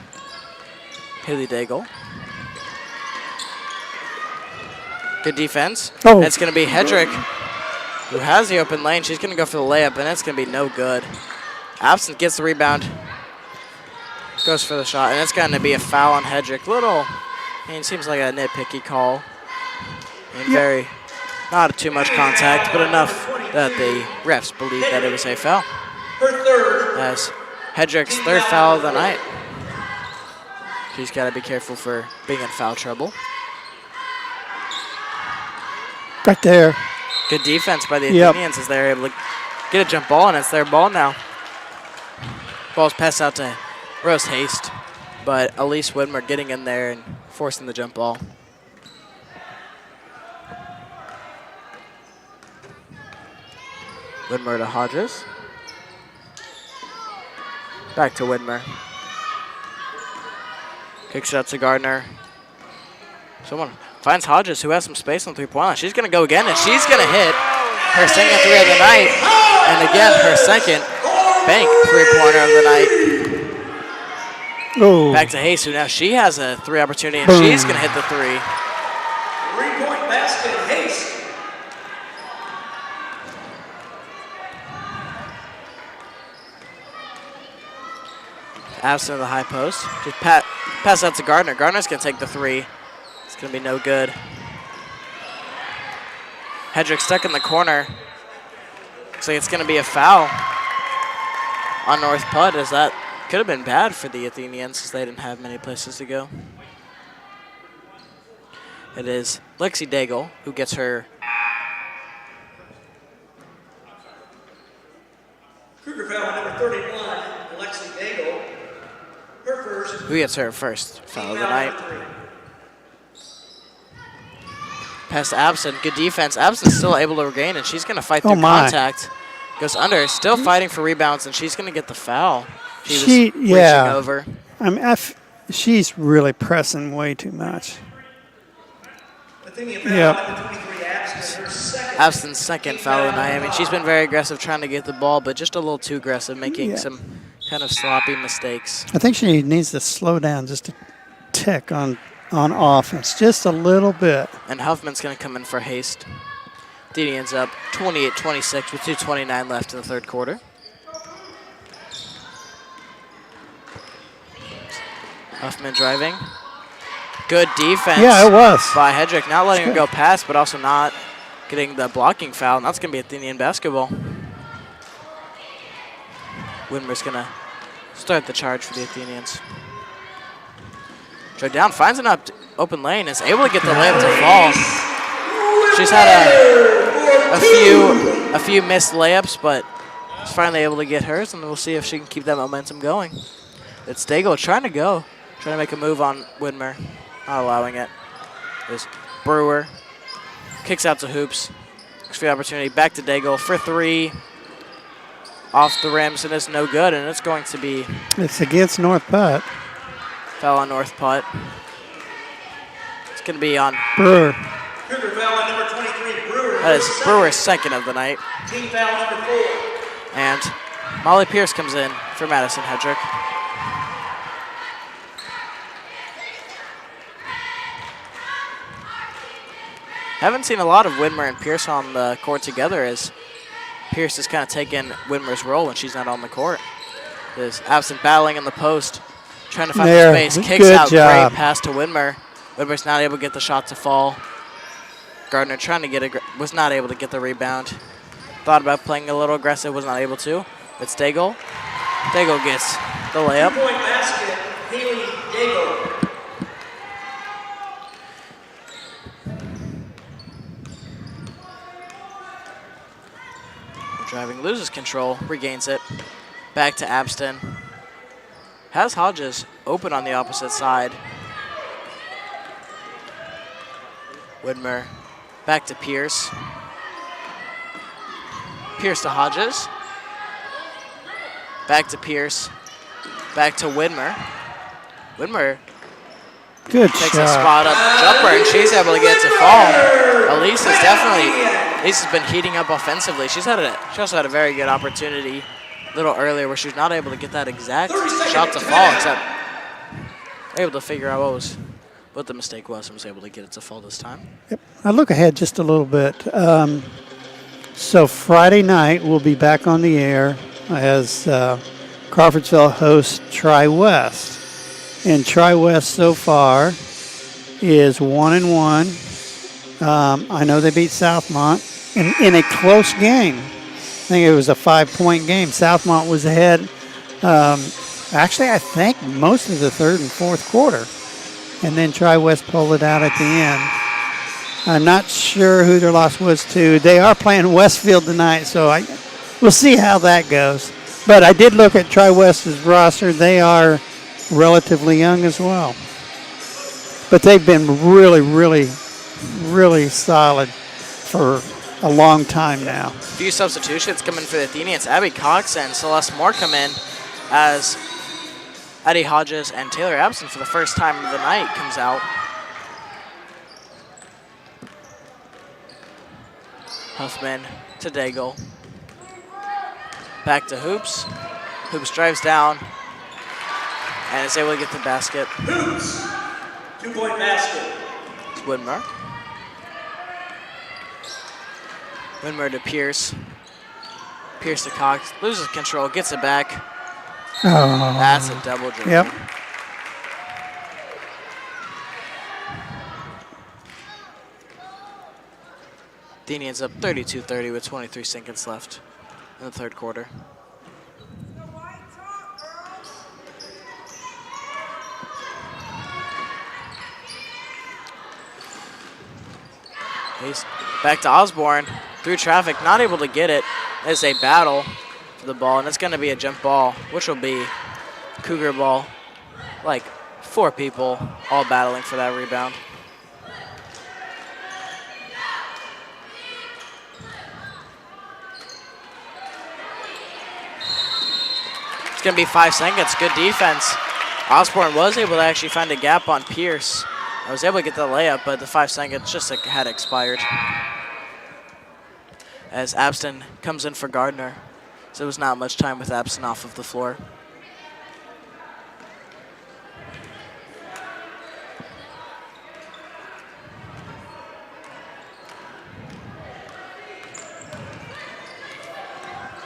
Haley Daigle. Good defense. Oh. And it's going to be Hedrick, who has the open lane. She's going to go for the layup, and it's going to be no good. Absent gets the rebound. Goes for the shot, and it's going to be a foul on Hedrick. I mean, it seems like a nitpicky call. And not too much contact, but enough that the refs believe that it was a foul. Her third. As Hedrick's third foul of the night. She's got to be careful for being in foul trouble. Right there. Good defense by the Athenians as they're able to get a jump ball, and it's their ball now. Ball's passed out to Rose Haste, but Elise Widmer getting in there and forcing the jump ball. Widmer to Hodges. Back to Widmer. Kicks it out to Gardner. Someone finds Hodges, who has some space on three-point line. She's going to go again, and she's going to hit her second three of the night. And again, her second bank three-pointer of the night. Oh. Back to Hayes, who now she has a three opportunity, and Boom. she's going to hit the three. 3-point basket, Hayes. Absent of the high post. Just pass out to Gardner. Gardner's going to take the three. It's going to be no good. Hedrick stuck in the corner. Looks like it's going to be a foul on North Putt, as that could have been bad for the Athenians, as they didn't have many places to go. It is Lexi Daigle who gets her. Cougar foul number 31, Alexi Daigle. Her first. Who gets her first foul of the night? Pass to Absent. Good defense. Absent's still able to regain, and she's going to fight through contact. Goes under. Still fighting for rebounds, and she's going to get the foul. She was reaching over. I mean, she's really pressing way too much. Absent's second foul of the night. I mean, she's been very aggressive trying to get the ball, but just a little too aggressive, making some kind of sloppy mistakes. I think she needs to slow down just a tick on offense, just a little bit. And Huffman's going to come in for Haste. Athenians up 28-26 with 2:29 left in the third quarter. Huffman driving. Good defense. Yeah, it was. By Hedrick, not letting her go past, but also not getting the blocking foul. And that's going to be Athenian basketball. Widmer's going to start the charge for the Athenians. Drove down, finds an open lane, is able to get the layup to fall. She's had a few missed layups, but is finally able to get hers, and we'll see if she can keep that momentum going. It's Daigle trying to make a move on Widmer, not allowing it. There's Brewer, kicks out to Hoops, looks for the opportunity, back to Daigle for three, off the rims, and it's no good, and it's going to be... It's against North Putt. Foul on North Putt. It's going to be on Brewer. Cougar foul on number 23, Brewer. That is Brewer's second of the night. Team foul number 4. And Molly Pierce comes in for Madison Hedrick. Haven't seen a lot of Widmer and Pierce on the court together, as Pierce has kind of taken Widmer's role when she's not on the court. There's Absent battling in the post, trying to find the space, kicks out, great pass to Widmer. Widmer's not able to get the shot to fall. Gardner trying to was not able to get the rebound. thought about playing a little aggressive, was not able to. It's Daigle. Daigle gets the layup. 2-point basket, Haley Daigle. Driving, loses control, regains it. Back to Abston. Has Hodges open on the opposite side. Widmer back to Pierce. Pierce to Hodges. Back to Pierce. Back to Widmer. Widmer Good takes shot. a spot up jumper, and she's able to get to fall. Elise has been heating up offensively. She also had a very good opportunity a little earlier where she was not able to get that exact shot to fall, except able to figure out what the mistake was and was able to get it to fall this time. Yep. I look ahead just a little bit. So Friday night we'll be back on the air as Crawfordsville hosts Tri-West. And Tri-West so far is 1-1. I know they beat Southmont in a close game. I think it was a 5-point game. Southmont was ahead. Actually, I think most of the third and fourth quarter. And then Tri-West pulled it out at the end. I'm not sure who their loss was to. They are playing Westfield tonight, so we'll see how that goes. But I did look at Tri-West's roster. They are relatively young as well. But they've been really, really, really solid for a long time now. A few substitutions coming for the Athenians. Abby Cox and Celeste Moore come in as Eddie Hodges and Taylor Abston for the first time of the night comes out. Huffman to Daigle. Back to Hoops. Hoops drives down and is able to get the basket. Hoops, 2-point basket. It's Widmer. Widmer to Pierce. Pierce to Cox. Loses control, gets it back. Oh. That's a double dribble. Yep. Athenians up 32-30 with 23 seconds left in the third quarter. He's back to Osborne through traffic, not able to get it. It's a battle for the ball, and it's going to be a jump ball, which will be Cougar ball. Like 4 people all battling for that rebound. It's going to be 5 seconds. Good defense. Osborne was able to actually find a gap on Pierce. I was able to get the layup, but the 5 seconds just had expired. As Abston comes in for Gardner. So there was not much time with Abston off of the floor.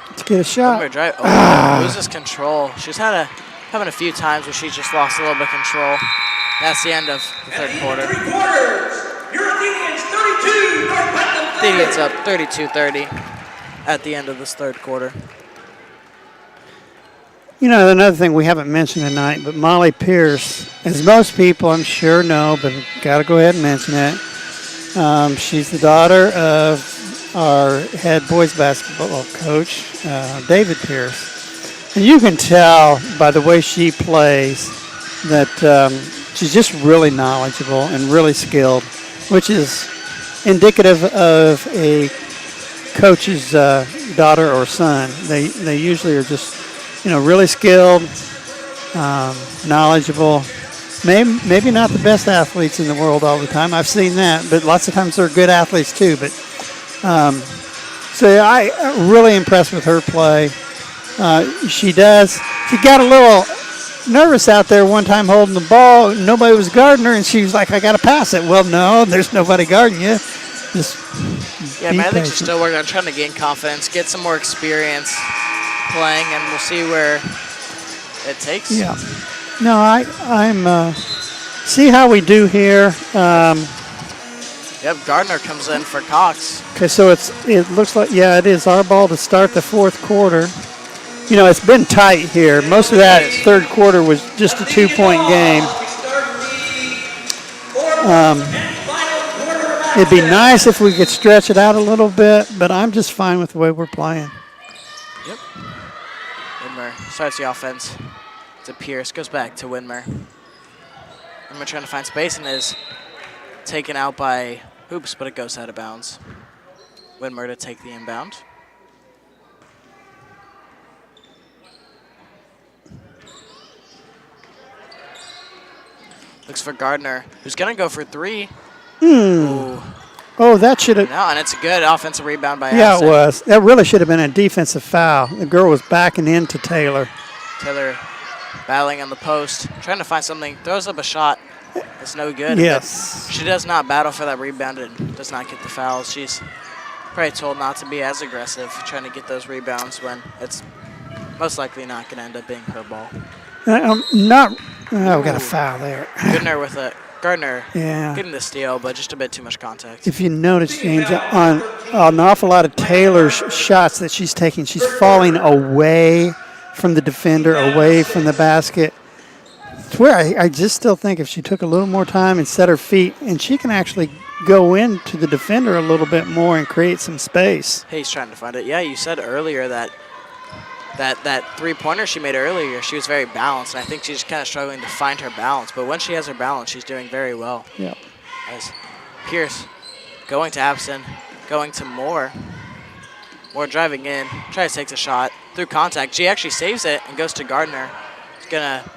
Let's get a shot. Drive. Loses control. She's having a few times where she just lost a little bit of control. That's the end of the third quarter. 3 quarters. Your Athenians 32, North Putnam 30. Athenians up 32-30 at the end of this third quarter. You know, another thing we haven't mentioned tonight, but Molly Pierce, as most people I'm sure know, but got to go ahead and mention it. She's the daughter of our head boys basketball coach, David Pierce. And you can tell by the way she plays that she's just really knowledgeable and really skilled, which is indicative of a coach's daughter or son. They usually are just, really skilled, knowledgeable. Maybe not the best athletes in the world all the time. I've seen that, but lots of times they're good athletes too. But so I'm really impressed with her play. She got a little nervous out there one time holding the ball. Nobody was guarding her, and she was like, I got to pass it. Well, no, there's nobody guarding you. Just I think she's still working on trying to gain confidence, get some more experience playing, and we'll see where it takes. Yeah. No, I'm see how we do here. Yep, Gardner comes in for Cox. Okay, so it looks like, yeah, it is our ball to start the fourth quarter. You know, it's been tight here. Most of that third quarter was just a 2-point game. It'd be nice if we could stretch it out a little bit, but I'm just fine with the way we're playing. Yep. Widmer starts the offense to Pierce, goes back to Widmer. Widmer trying to find space and is taken out by Hoops, but it goes out of bounds. Widmer to take the inbound. Looks for Gardner, who's going to go for 3. Ooh. Oh, that should have. No, and it's a good offensive rebound by Yeah, Absent. it was. That really should have been a defensive foul. The girl was backing into Taylor. Taylor battling on the post, trying to find something, throws up a shot. It's no good. Yes. She does not battle for that rebound and does not get the fouls. She's probably told not to be as aggressive, trying to get those rebounds when it's most likely not going to end up being her ball. We got a foul there. Gardner Yeah. getting the steal, but just a bit too much contact. If you notice, James, on an awful lot of Taylor's shots that she's taking, she's falling away from the defender, away from the basket. It's where I just still think if she took a little more time and set her feet, and she can actually go into the defender a little bit more and create some space. Hey, he's trying to find it. Yeah, you said earlier that three-pointer she made earlier, she was very balanced. And I think she's kind of struggling to find her balance. But when she has her balance, she's doing very well. Yep. As Pierce going to Abson, going to Moore. Moore driving in, tries to take a shot through contact. She actually saves it and goes to Gardner. She's going to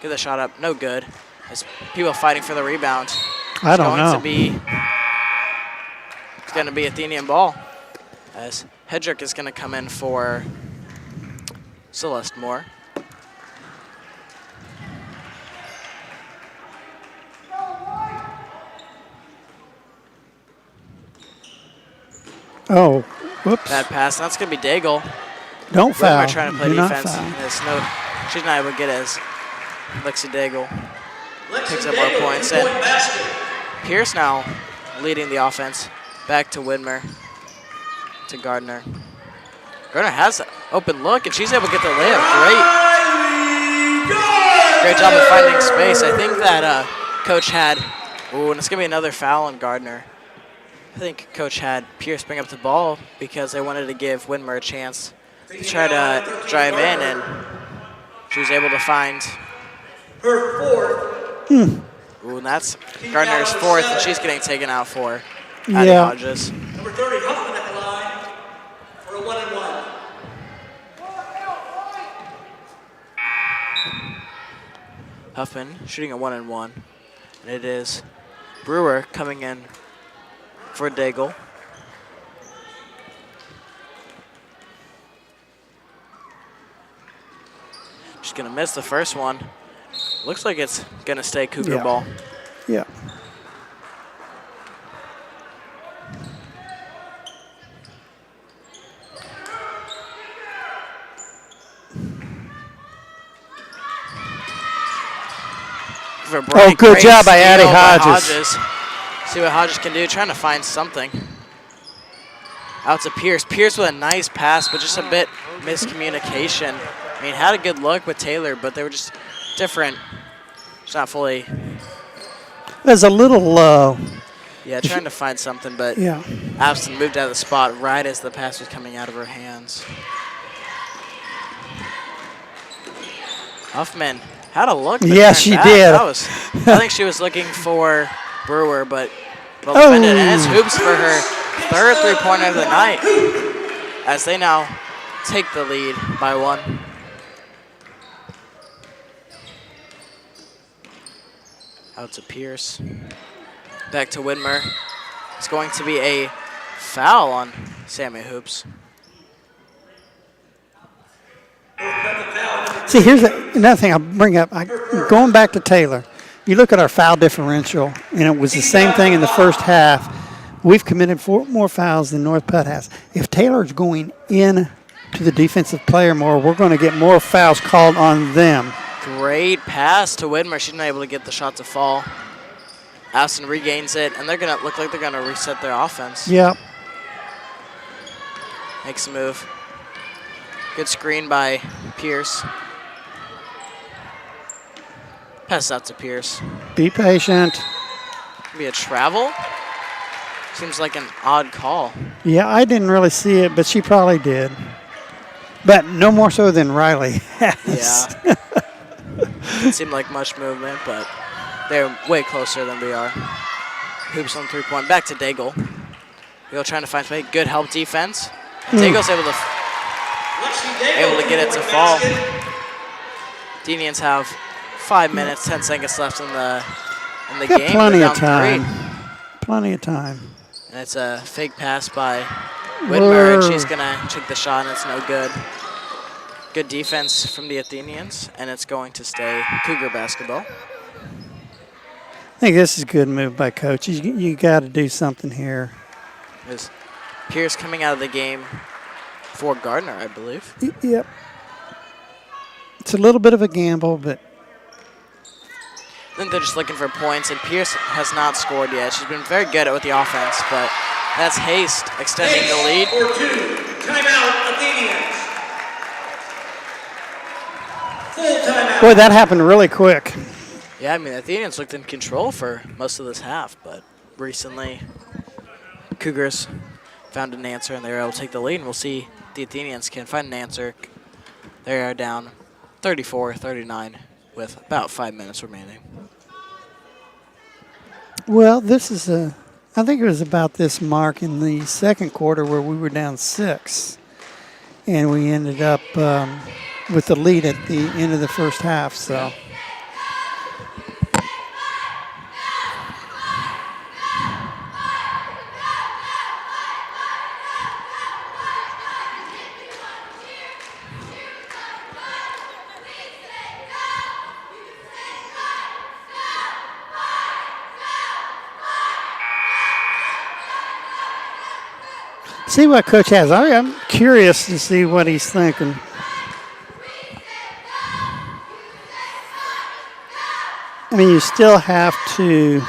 get the shot up. No good. As people fighting for the rebound. I don't know. It's going to be Athenian ball. As Hedrick is going to come in for Celeste Moore. Oh, whoops. Bad pass. That's going to be Daigle. Don't foul. Whitmer trying to play Do not defense. foul. She's not able to get as Lexi Daigle picks up more points. And Pierce now leading the offense. Back to Widmer. To Gardner. Gardner has an open look, and she's able to get the layup. Great job of finding space. I think that Coach had, and it's going to be another foul on Gardner. I think Coach had Pierce bring up the ball because they wanted to give Widmer a chance to try to drive in, and she was able to find her fourth. And that's Gardner's fourth, and she's getting taken out for Addie Hodges. Number 30, Huffman at the line for a 1-and-1. Huffman shooting a 1-and-1, and it is Brewer coming in for Daigle. She's gonna miss the first one. Looks like it's gonna stay Cougar ball. Yeah. Oh, good job by Addie Hodges. See what Hodges can do, trying to find something. Out to Pierce. Pierce with a nice pass, but just a bit miscommunication. I mean, had a good look with Taylor, but they were just different. It's not fully. There's a little low. Yeah, trying to find something, but yeah. Abston moved out of the spot right as the pass was coming out of her hands. Huffman had a look. Yeah, she did. I think she was looking for Brewer, but well defended. And it's Hoops for her third three-pointer of the night as they now take the lead by 1. Out to Pierce. Back to Widmer. It's going to be a foul on Sammy Hoops. See, here's another thing I'll bring up. Going back to Taylor, you look at our foul differential, and it was the same thing in the first half. We've committed 4 more fouls than North Putt has. If Taylor's going in to the defensive player more, we're going to get more fouls called on them. Great pass to Widmer. She's not able to get the shot to fall. Aston regains it, and they're gonna look like they're gonna reset their offense. Yep. Makes a move. Good screen by Pierce. Pass out to Pierce. Be patient. Be a travel. Seems like an odd call. Yeah, I didn't really see it, but she probably did. But no more so than Riley has. Yeah. Didn't seem like much movement, but they're way closer than we are. Hoops on 3-point. Back to Daigle. Daigle trying to find space. Good help defense. Daigle's able to get it to fall. Athenians have 5 minutes, 10 seconds left in the Got game. plenty They're of down time. 3. Plenty of time. And it's a fake pass by Whitmer, and she's going to take the shot, and it's no good. Good defense from the Athenians, and it's going to stay Cougar basketball. I think this is a good move by Coach. You got to do something here. There's Pierce coming out of the game for Gardner, I believe. Yep. It's a little bit of a gamble, but I think they're just looking for points, and Pierce has not scored yet. She's been very good with the offense, but that's Haste extending the lead. For 2, timeout Athenians. Full timeout. boy, that happened really quick. Yeah, I mean, the Athenians looked in control for most of this half, but recently Cougars found an answer, and they were able to take the lead, and we'll see if the Athenians can find an answer. They are down 34-39 with about 5 minutes remaining. Well, this is I think it was about this mark in the second quarter where we were down 6, and we ended up with the lead at the end of the first half. So. See what Coach has. I'm curious to see what he's thinking. I mean, you still have to,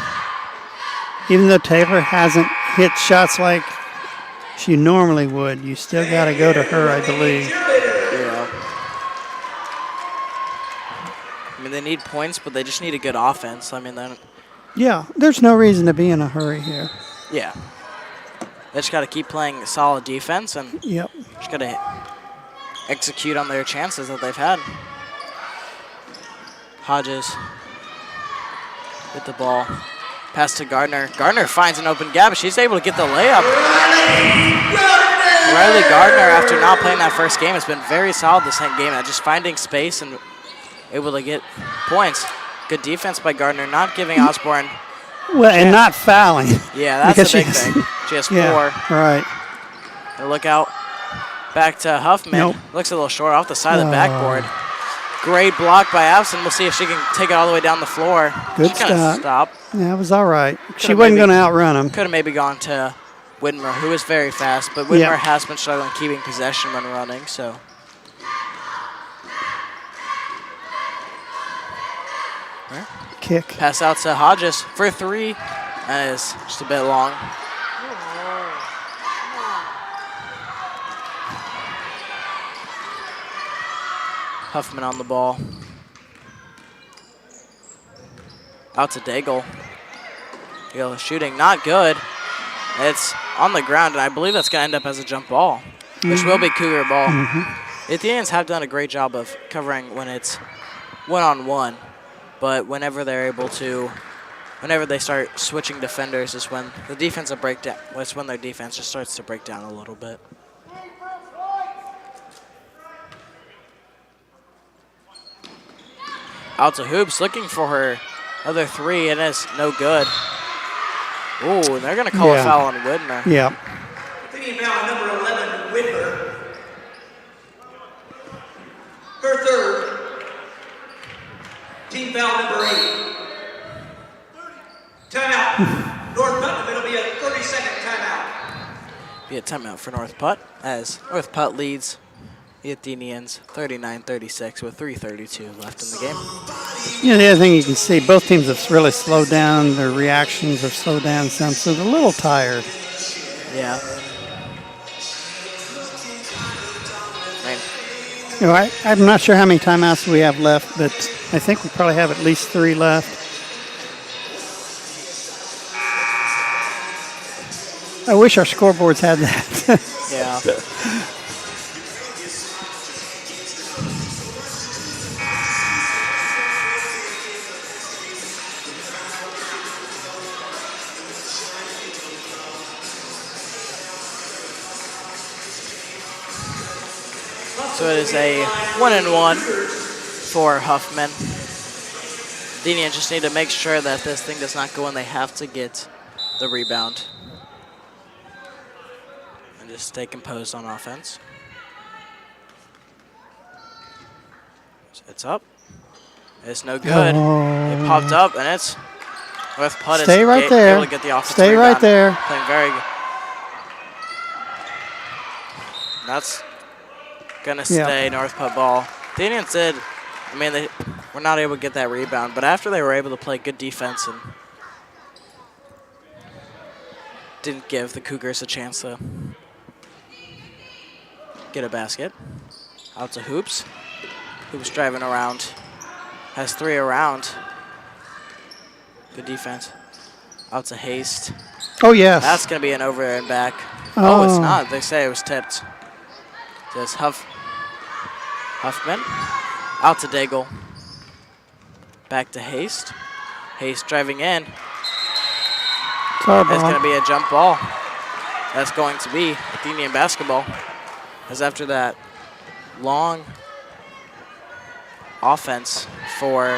even though Taylor hasn't hit shots like she normally would, you still got to go to her, I believe. Yeah. I mean, they need points, but they just need a good offense. I mean, Yeah, there's no reason to be in a hurry here. yeah. They just got to keep playing solid defense and Yep. just got to execute on their chances that they've had. Hodges with the ball. Pass to Gardner. Gardner finds an open gap. She's able to get the layup. Riley Gardner, after not playing that first game, has been very solid this game at just finding space and able to get points. Good defense by Gardner, not giving Osborne. Well, and not fouling. Yeah, that's Because the big she's- thing. She has 4. Yeah, right. And look out. Back to Huffman. Nope. Looks a little short off the side of the backboard. Great block by Abson. We'll see if she can take it all the way down the floor. Good She kinda stop. stopped. Yeah, it was all right. She Could've wasn't maybe- going to outrun him. Could have maybe gone to Whitmer, who is very fast, but Whitmer Yeah. has been struggling keeping possession when running, so. Kick. Pass out to Hodges for 3. That is just a bit long. Huffman on the ball. Out to Daigle. Daigle shooting, not good. It's on the ground, and I believe that's going to end up as a jump ball, which will be Cougar ball. The Athenians have done a great job of covering when it's one-on-one, but whenever they're able to, whenever they start switching defenders is when the defensive breakdown, it's when their defense just starts to break down a little bit. Out to Hoops, looking for her other 3, and it's no good. Ooh, they're going to call a foul on Whitmer. Yeah. Athenian foul number 11, Whitmer. Her 3rd. Team foul number 8. Timeout. North Putnam, it'll be a 30-second timeout. Be a timeout for North Putt, as North Putt leads the Athenians 39-36 with 3:32 left in the game. You know, the other thing you can see, both teams have really slowed down. Their reactions have slowed down some, so they're a little tired. Yeah. You know, I'm not sure how many timeouts we have left, but I think we probably have at least 3 left. I wish our scoreboards had that. Yeah. So it is a 1-1 for Huffman. Athenians just need to make sure that this thing does not go in. They have to get the rebound. And just stay composed on offense. It's up. It's no good. Oh. It popped up, and it's North Putt. Stay right there. Able to get the offensive Stay rebound. right there. Playing very good. That's gonna stay North Putt ball. The Indians did. I mean, they were not able to get that rebound, but after they were able to play good defense and didn't give the Cougars a chance to get a basket. Out to Hoops. Hoops driving around. Has 3 around. Good defense. Out to Haste. Oh, yes. That's going to be an over and back. Oh, it's not. They say it was tipped. Just Huffman. Out to Daigle. Back to Haste. Haste driving in. It's going to be a jump ball. That's going to be Athenian basketball. As after that long offense for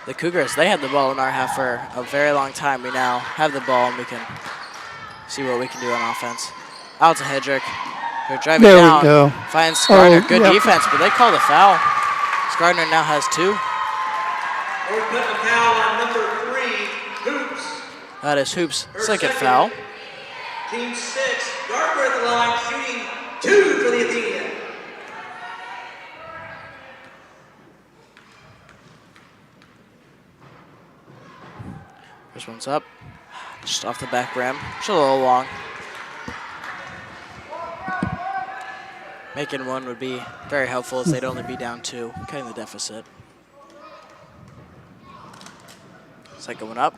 the Cougars, they had the ball in our half for a very long time. We now have the ball and we can see what we can do on offense. Out to Hedrick. They're driving there down. We go. Finds Gardner. Good yep. defense, but they call the foul. Gardner now has 2. Or put the foul on number 3, Hoops. That is Hoops' Her second foul. Team 6, Gardner at the line, shooting 2 for the Athenian. First one's up. Just off the back rim. Just a little long. Making 1 would be very helpful as they'd only be down 2, cutting the deficit. Second one up.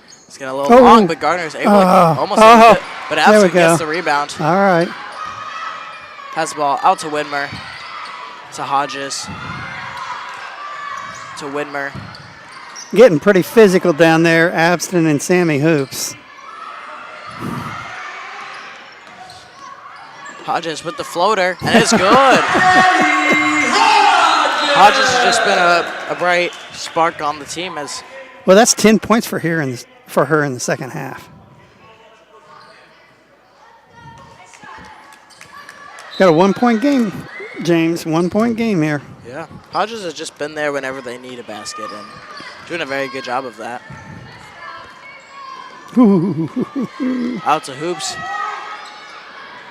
It's getting a little long, but Gardner's able to almost hit it, but absolutely gets the rebound. All right. Pass the ball out to Widmer, to Hodges, to Widmer. Getting pretty physical down there, Abston and Sammy Hoops. Hodges with the floater, and it's good. Hodges has just been a bright spark on the team. Well, that's 10 points for her in the second half. Got a 1-point game, James. 1-point game here. Yeah, Hodges has just been there whenever they need a basket and doing a very good job of that. Out to Hoops.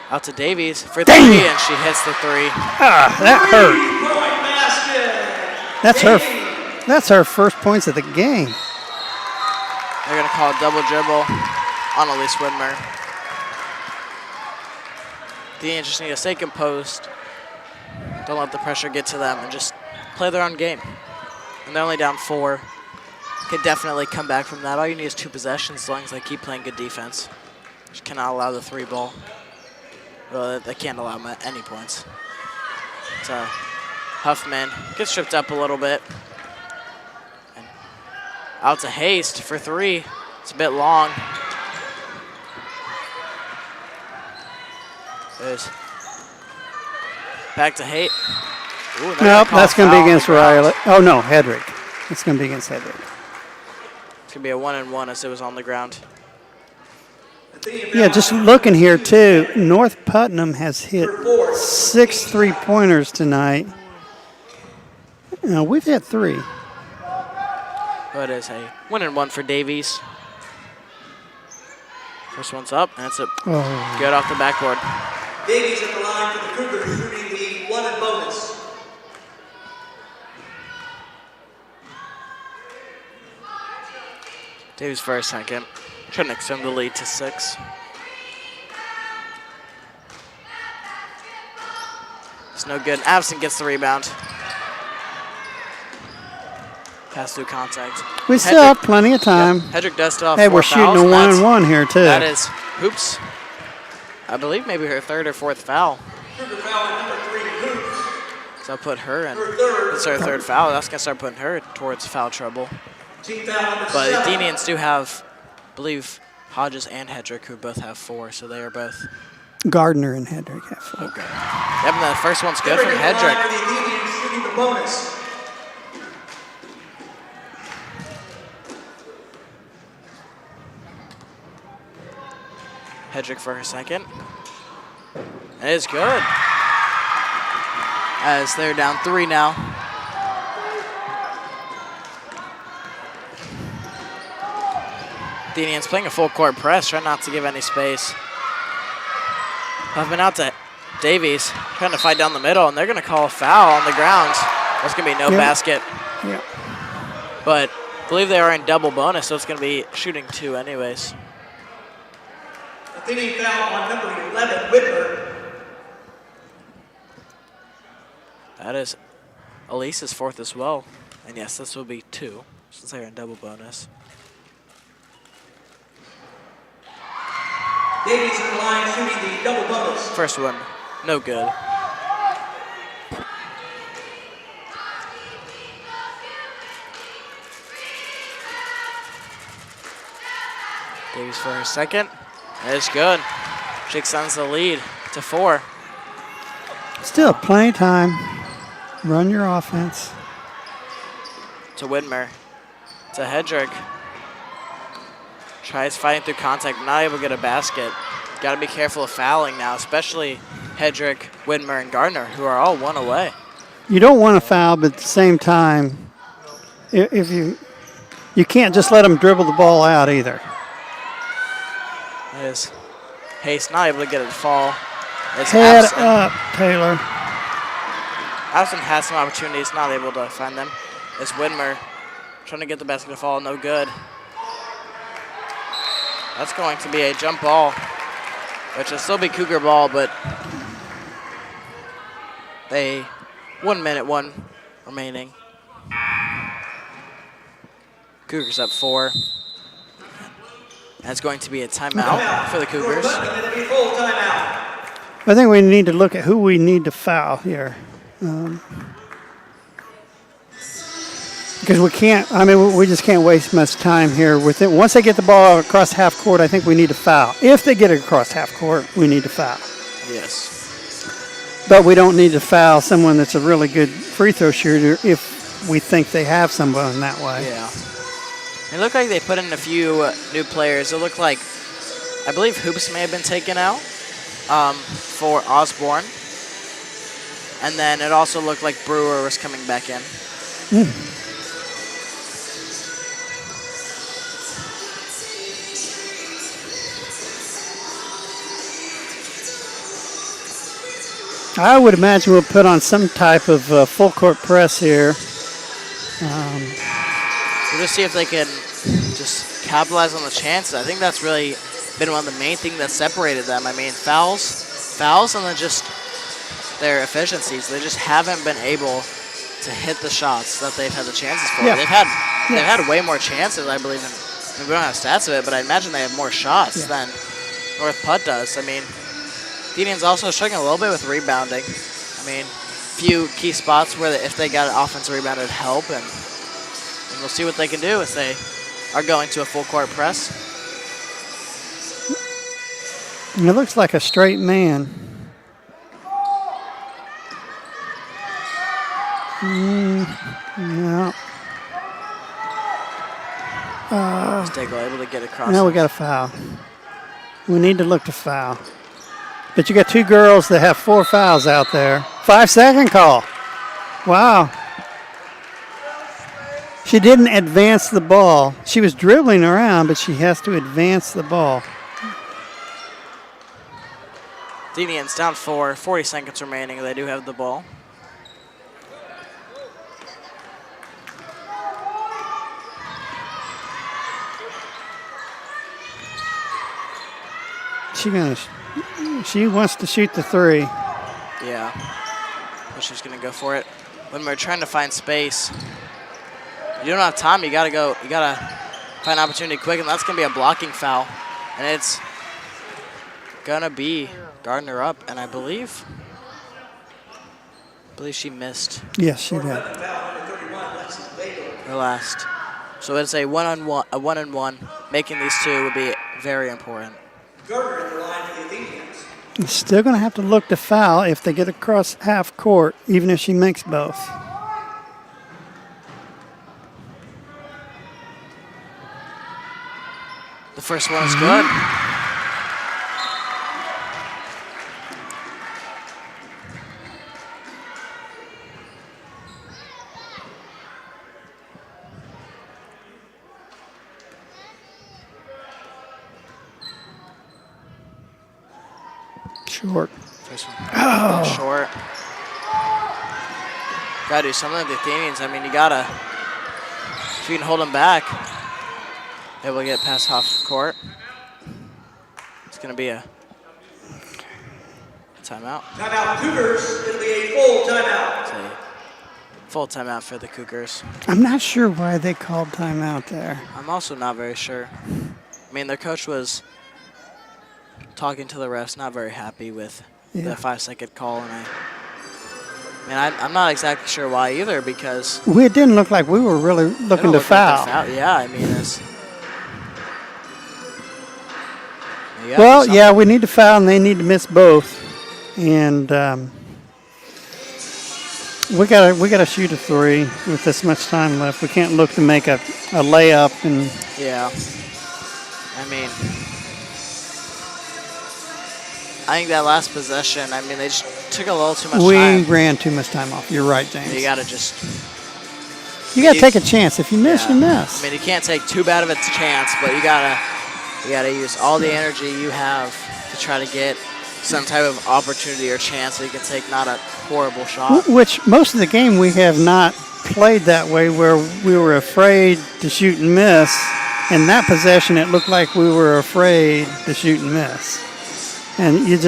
Out to Davies for 3, and she hits the 3. That hurt. That's her first points of the game. They're going to call a double dribble on Elise Widmer. The Indians need to stay composed. Don't let the pressure get to them and just play their own game. And they're only down 4. Could definitely come back from that. All you need is 2 possessions as long as they keep playing good defense. Just cannot allow the 3 ball. Well, they can't allow them at any points. So Huffman gets stripped up a little bit. And out to Haste for 3. It's a bit long. There's back to Haight. Nope, that's going to be against Riley. Oh, no, Hedrick. It's going to be against Hedrick. It's going to be a 1-and-1 as it was on the ground. Yeah, just looking here, too, North Putnam has hit 6 3-pointers tonight. We've hit 3. But it is a 1-and-1 for Davies. First one's up, and it's a good off the backboard. Davies at the line for the Cougars, shooting the 1 and bonus. Davies for a second. Trying to extend the lead to 6. It's no good. Avison gets the rebound. Pass through contact. We still have plenty of time. Yep. Hedrick does still have Hey, 4 we're fouls. shooting a 1-and-1 here, too. That is Hoops. I believe maybe her 3rd or 4th foul. Cougar foul at number 3, Hoops. So I'll put her in. Her third. That's her 3rd foul. That's going to start putting her towards foul trouble. Team foul number But the 7. Athenians do have, I believe, Hodges and Hedrick, who both have 4, so they are both. Gardner and Hedrick have 4. Okay. Yep, and the first one's good from Hedrick is the line Hedrick. for the Athenians shooting the bonus. Hedrick for her second. And it is good. As they're down 3 now. Athenians playing a full court press, trying not to give any space. Huffman out to Davies, trying to fight down the middle, and they're going to call a foul on the ground. There's going to be no basket. Yeah. But I believe they are in double bonus, so it's going to be shooting 2 anyways. Athenian foul on number 11, Whitmer. That is Elise's 4th as well. And yes, this will be 2, since they're in double bonus. Davies in the line shooting the double bonus. First one, no good. Davies for her second. That is good. She extends the lead to 4. Still plenty of time. Run your offense. To Widmer. To Hedrick. Tries fighting through contact, not able to get a basket. Got to be careful of fouling now, especially Hedrick, Widmer, and Gardner, who are all 1 away. You don't want to foul, but at the same time, if you can't just let them dribble the ball out either. That is Hayes not able to get it to fall. It's Head Abson. up, Taylor. Abson has some opportunities, not able to find them. It's Widmer trying to get the basket to fall, no good. That's going to be a jump ball, which will still be Cougar ball, but they 1 minute, 1 remaining. Cougars up 4. That's going to be a timeout for the Cougars. It'll be full timeout. I think we need to look at who we need to foul here. Because we can't, we just can't waste much time here with it. Once they get the ball across half court, I think we need to foul. If they get it across half court, we need to foul. Yes. But we don't need to foul someone that's a really good free throw shooter if we think they have someone that way. Yeah. It looked like they put in a few new players. It looked like, I believe Hoops may have been taken out for Osborne. And then it also looked like Brewer was coming back in. I would imagine we'll put on some type of full court press here. We'll just see if they can just capitalize on the chances. I think that's really been one of the main things that separated them. I mean, fouls, and then just their efficiencies. They just haven't been able to hit the shots that they've had the chances for. Yeah. They've had way more chances, I believe. We don't have stats of it, but I imagine they have more shots than North Putt does. I mean, the Indians also struggling a little bit with rebounding. I mean, few key spots where if they got an offensive rebound, it'd help, and we'll see what they can do if they are going to a full court press. It looks like a straight man. No. Stegel able to get across. Now we got a foul. We need to look to foul. But you got 2 girls that have 4 fouls out there. 5-second call. Wow. She didn't advance the ball. She was dribbling around, but she has to advance the ball. The Indians down 4, 40 seconds remaining. They do have the ball. she going to? She wants to shoot the three. Yeah. But she's going to go for it. When we're trying to find space, you don't have time. You got to go. You got to find an opportunity quick, and that's going to be a blocking foul. And it's going to be Gardner up, and I believe she missed. Yes, she did. Her last. So it's a one-on-one. Making these two would be very important. Gardner in the line for the Athenians. Still going to have to look to foul if they get across half court, even if she makes both. The first one is good. Short. First one. Oh. Short. Gotta do something with the Athenians. I mean, you gotta, if you can hold them back, able to get past half court. It's gonna be a timeout. Timeout Cougars. It'll be a full timeout. It's a full timeout for the Cougars. I'm not sure why they called timeout there. I'm also not very sure. I mean, their coach was talking to the refs, not very happy with the 5-second call, and I'm not exactly sure why either, because it didn't look like we were really looking to foul. Yeah, I mean, it's. Well, yeah, we need to foul, and they need to miss both, and we gotta shoot a three with this much time left. We can't look to make a layup and. Yeah, I mean, I think that last possession, I mean, they just took a little too much time. We ran too much time off. You're right, James. You got to take a chance. If you miss, you miss. I mean, you can't take too bad of a chance, but you gotta use all the energy you have to try to get some type of opportunity or chance so you can take not a horrible shot. Which most of the game we have not played that way, where we were afraid to shoot and miss. In that possession, it looked like we were afraid to shoot and miss. And you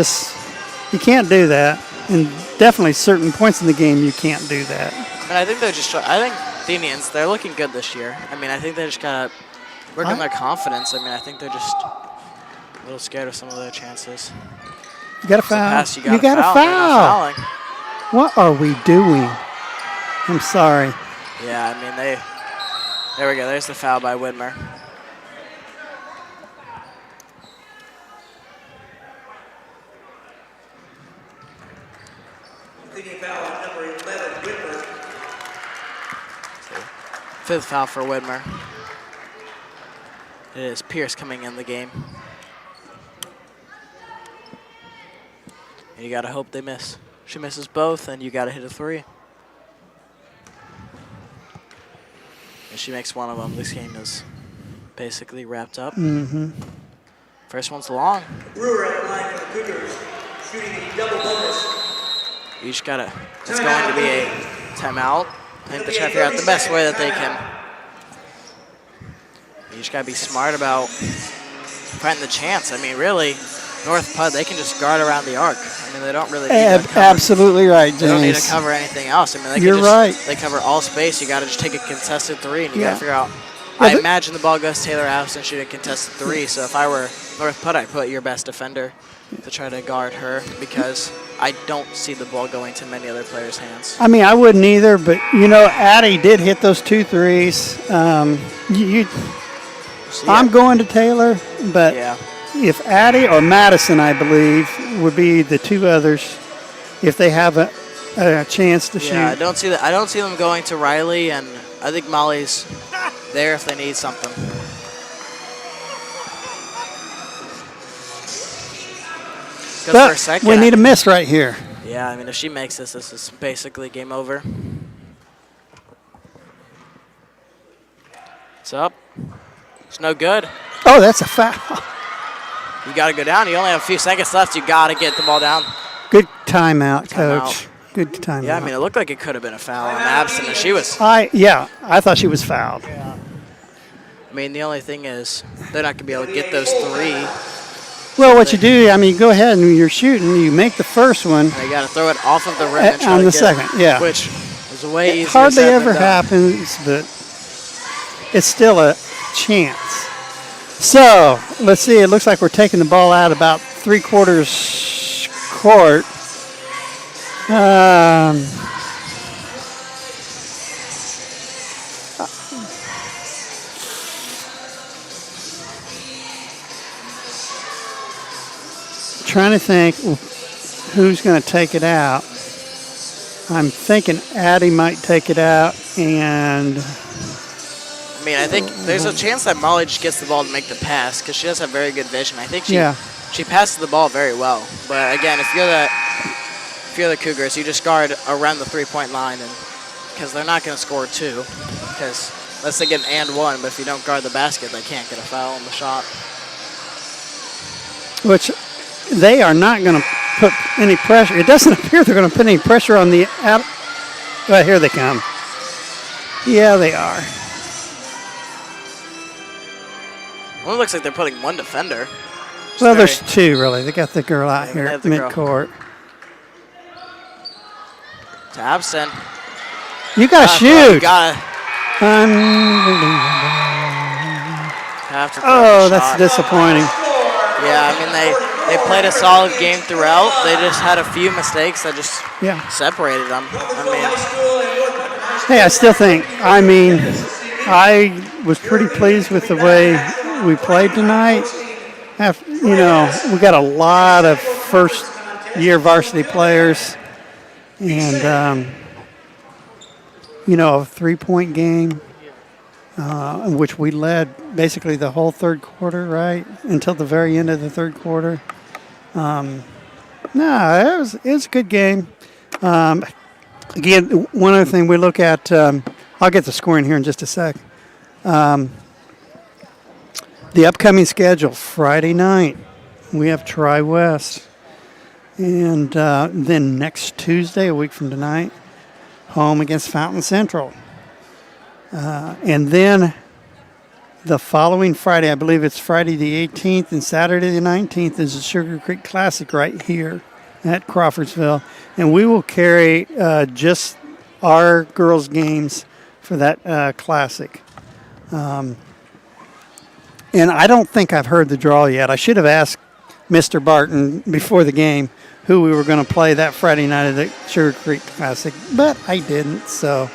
can't do that. And definitely certain points in the game, you can't do that. And I think Athenians, they're looking good this year. I mean, I think they just got to work on their confidence. I mean, I think they're just a little scared of some of their chances. You got to foul. You got to foul. What are we doing? I'm sorry. Yeah, I mean, there we go. There's the foul by Whitmer. Fifth foul for Whitmer. It is Pierce coming in the game. And you gotta hope they miss. She misses both, and you gotta hit a three. And she makes one of them. This game is basically wrapped up. Mm-hmm. First one's long. Brewer at the line for the Cougars, shooting a double bonus. You just gotta, it's going to be a timeout. I think they're trying to figure out the best way that they can. You just gotta be smart about finding the chance. I mean, really, North Pud, they can just guard around the arc. I mean, they don't really need to cover. Absolutely right, James. They don't need to cover anything else. I mean, they cover all space. You gotta just take a contested three, and you gotta figure out. I imagine the ball goes to Taylor House and shoot a contested three. So if I were North Pud, I'd put your best defender to try to guard her, because I don't see the ball going to many other players' hands. I mean, I wouldn't either, but, Addie did hit those 2 threes. I'm going to Taylor, but if Addie or Madison, I believe, would be the 2 others if they have a chance to shoot. Yeah, I don't see them going to Riley, and I think Molly's there if they need something. But for a second, we need a miss right here. Yeah, I mean, if she makes this is basically game over. It's up. It's no good. Oh, that's a foul. You got to go down. You only have a few seconds left. You got to get the ball down. Good timeout, Coach. Good timeout. Yeah, I mean, it looked like it could have been a foul on Absent, and she was. I thought she was fouled. Yeah. I mean, the only thing is they're not going to be able to get those 3 Well, what you do, I mean, you go ahead and you're shooting. You make the first one. And you got to throw it off of the rim and try on to the get second, yeah. Which is way easier. It hardly said ever than done. happens, but it's still a chance. So, let's see. It looks like we're taking the ball out about 3/4 court. Trying to think who's going to take it out. I'm thinking Addie might take it out, and I mean, I think there's a chance that Molly just gets the ball to make the pass because she does have very good vision. I think she passes the ball very well. But again, if you're the Cougars, you just guard around the 3-point line, and because they're not going to score 2. Because unless they get an and 1, but if you don't guard the basket, they can't get a foul on the shot. which they are not going to put any pressure. It doesn't appear they're going to put any pressure on the out. Well, here they come. Yeah, they are. Well, it looks like they're putting one defender. Well, there's two, really. They got the girl out here have at the girl. midcourt. To Absent. You got to shoot. Gotta Unbelievable. have to throw Oh, the that's shot. disappointing. Yeah, I mean, they played a solid game throughout. They just had a few mistakes that just Yeah. separated them. Hey, I still think, I was pretty pleased with the way we played tonight. We got a lot of first-year varsity players, and, a three-point game, in which we led basically the whole third quarter, right, until the very end of the third quarter. It was a good game. Again, one other thing we look at, I'll get the scoring here in just a sec. The upcoming schedule, Friday night, we have Tri-West. And then next Tuesday, a week from tonight, home against Fountain Central. And then the following Friday, I believe it's Friday the 18th and Saturday the 19th, is the Sugar Creek Classic right here at Crawfordsville. And we will carry just our girls' games for that Classic. And I don't think I've heard the draw yet. I should have asked Mr. Barton before the game who we were going to play that Friday night at the Sugar Creek Classic, but I didn't. So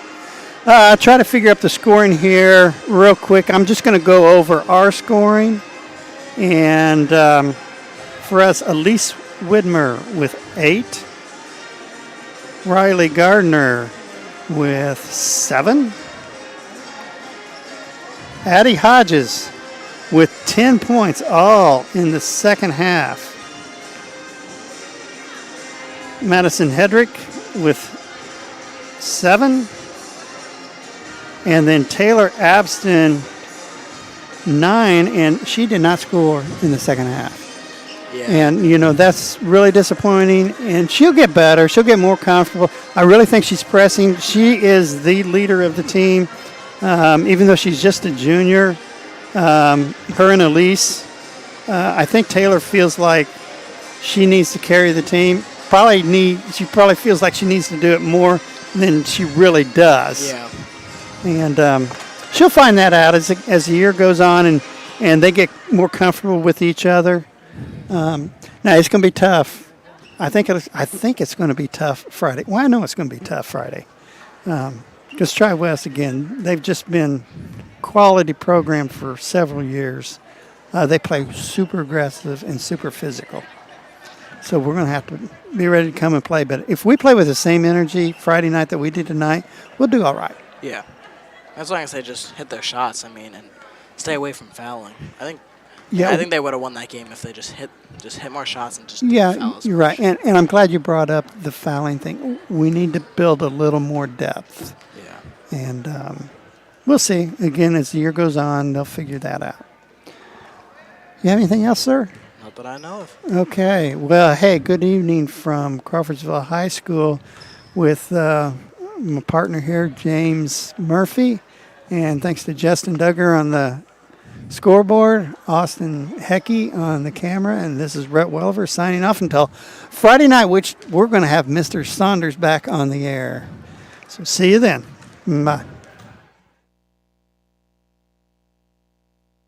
I'll try to figure up the scoring here real quick. I'm just going to go over our scoring. And for us, Elise Widmer with 8. Riley Gardner with 7. Addie Hodges with 10 points, all in the second half. Madison Hedrick with 7. And then Taylor Abston, 9, and she did not score in the second half. Yeah. And, that's really disappointing. And she'll get better. She'll get more comfortable. I really think she's pressing. She is the leader of the team, even though she's just a junior. Her and Elise, I think Taylor feels like she needs to carry the team. She probably feels like she needs to do it more than she really does. Yeah. And she'll find that out as the year goes on and they get more comfortable with each other. Now it's going to be tough. I think it's going to be tough Friday. Well, I know it's going to be tough Friday. Because Tri-West, again, they've just been quality program for several years. They play super aggressive and super physical. So we're going to have to be ready to come and play. But if we play with the same energy Friday night that we did tonight, we'll do all right. Yeah. As long as they just hit their shots, and stay away from fouling. I think they would have won that game if they just hit more shots and just didn't foul as you're much. right. And I'm glad you brought up the fouling thing. We need to build a little more depth. Yeah. And we'll see. Again, as the year goes on, they'll figure that out. You have anything else, sir? Not that I know of. Okay. Well, hey, good evening from Crawfordsville High School with my partner here, James Murphy. And thanks to Justin Duggar on the scoreboard, Austin Hecky on the camera, and this is Rhett Welver signing off until Friday night, which we're going to have Mr. Saunders back on the air. So see you then. Bye.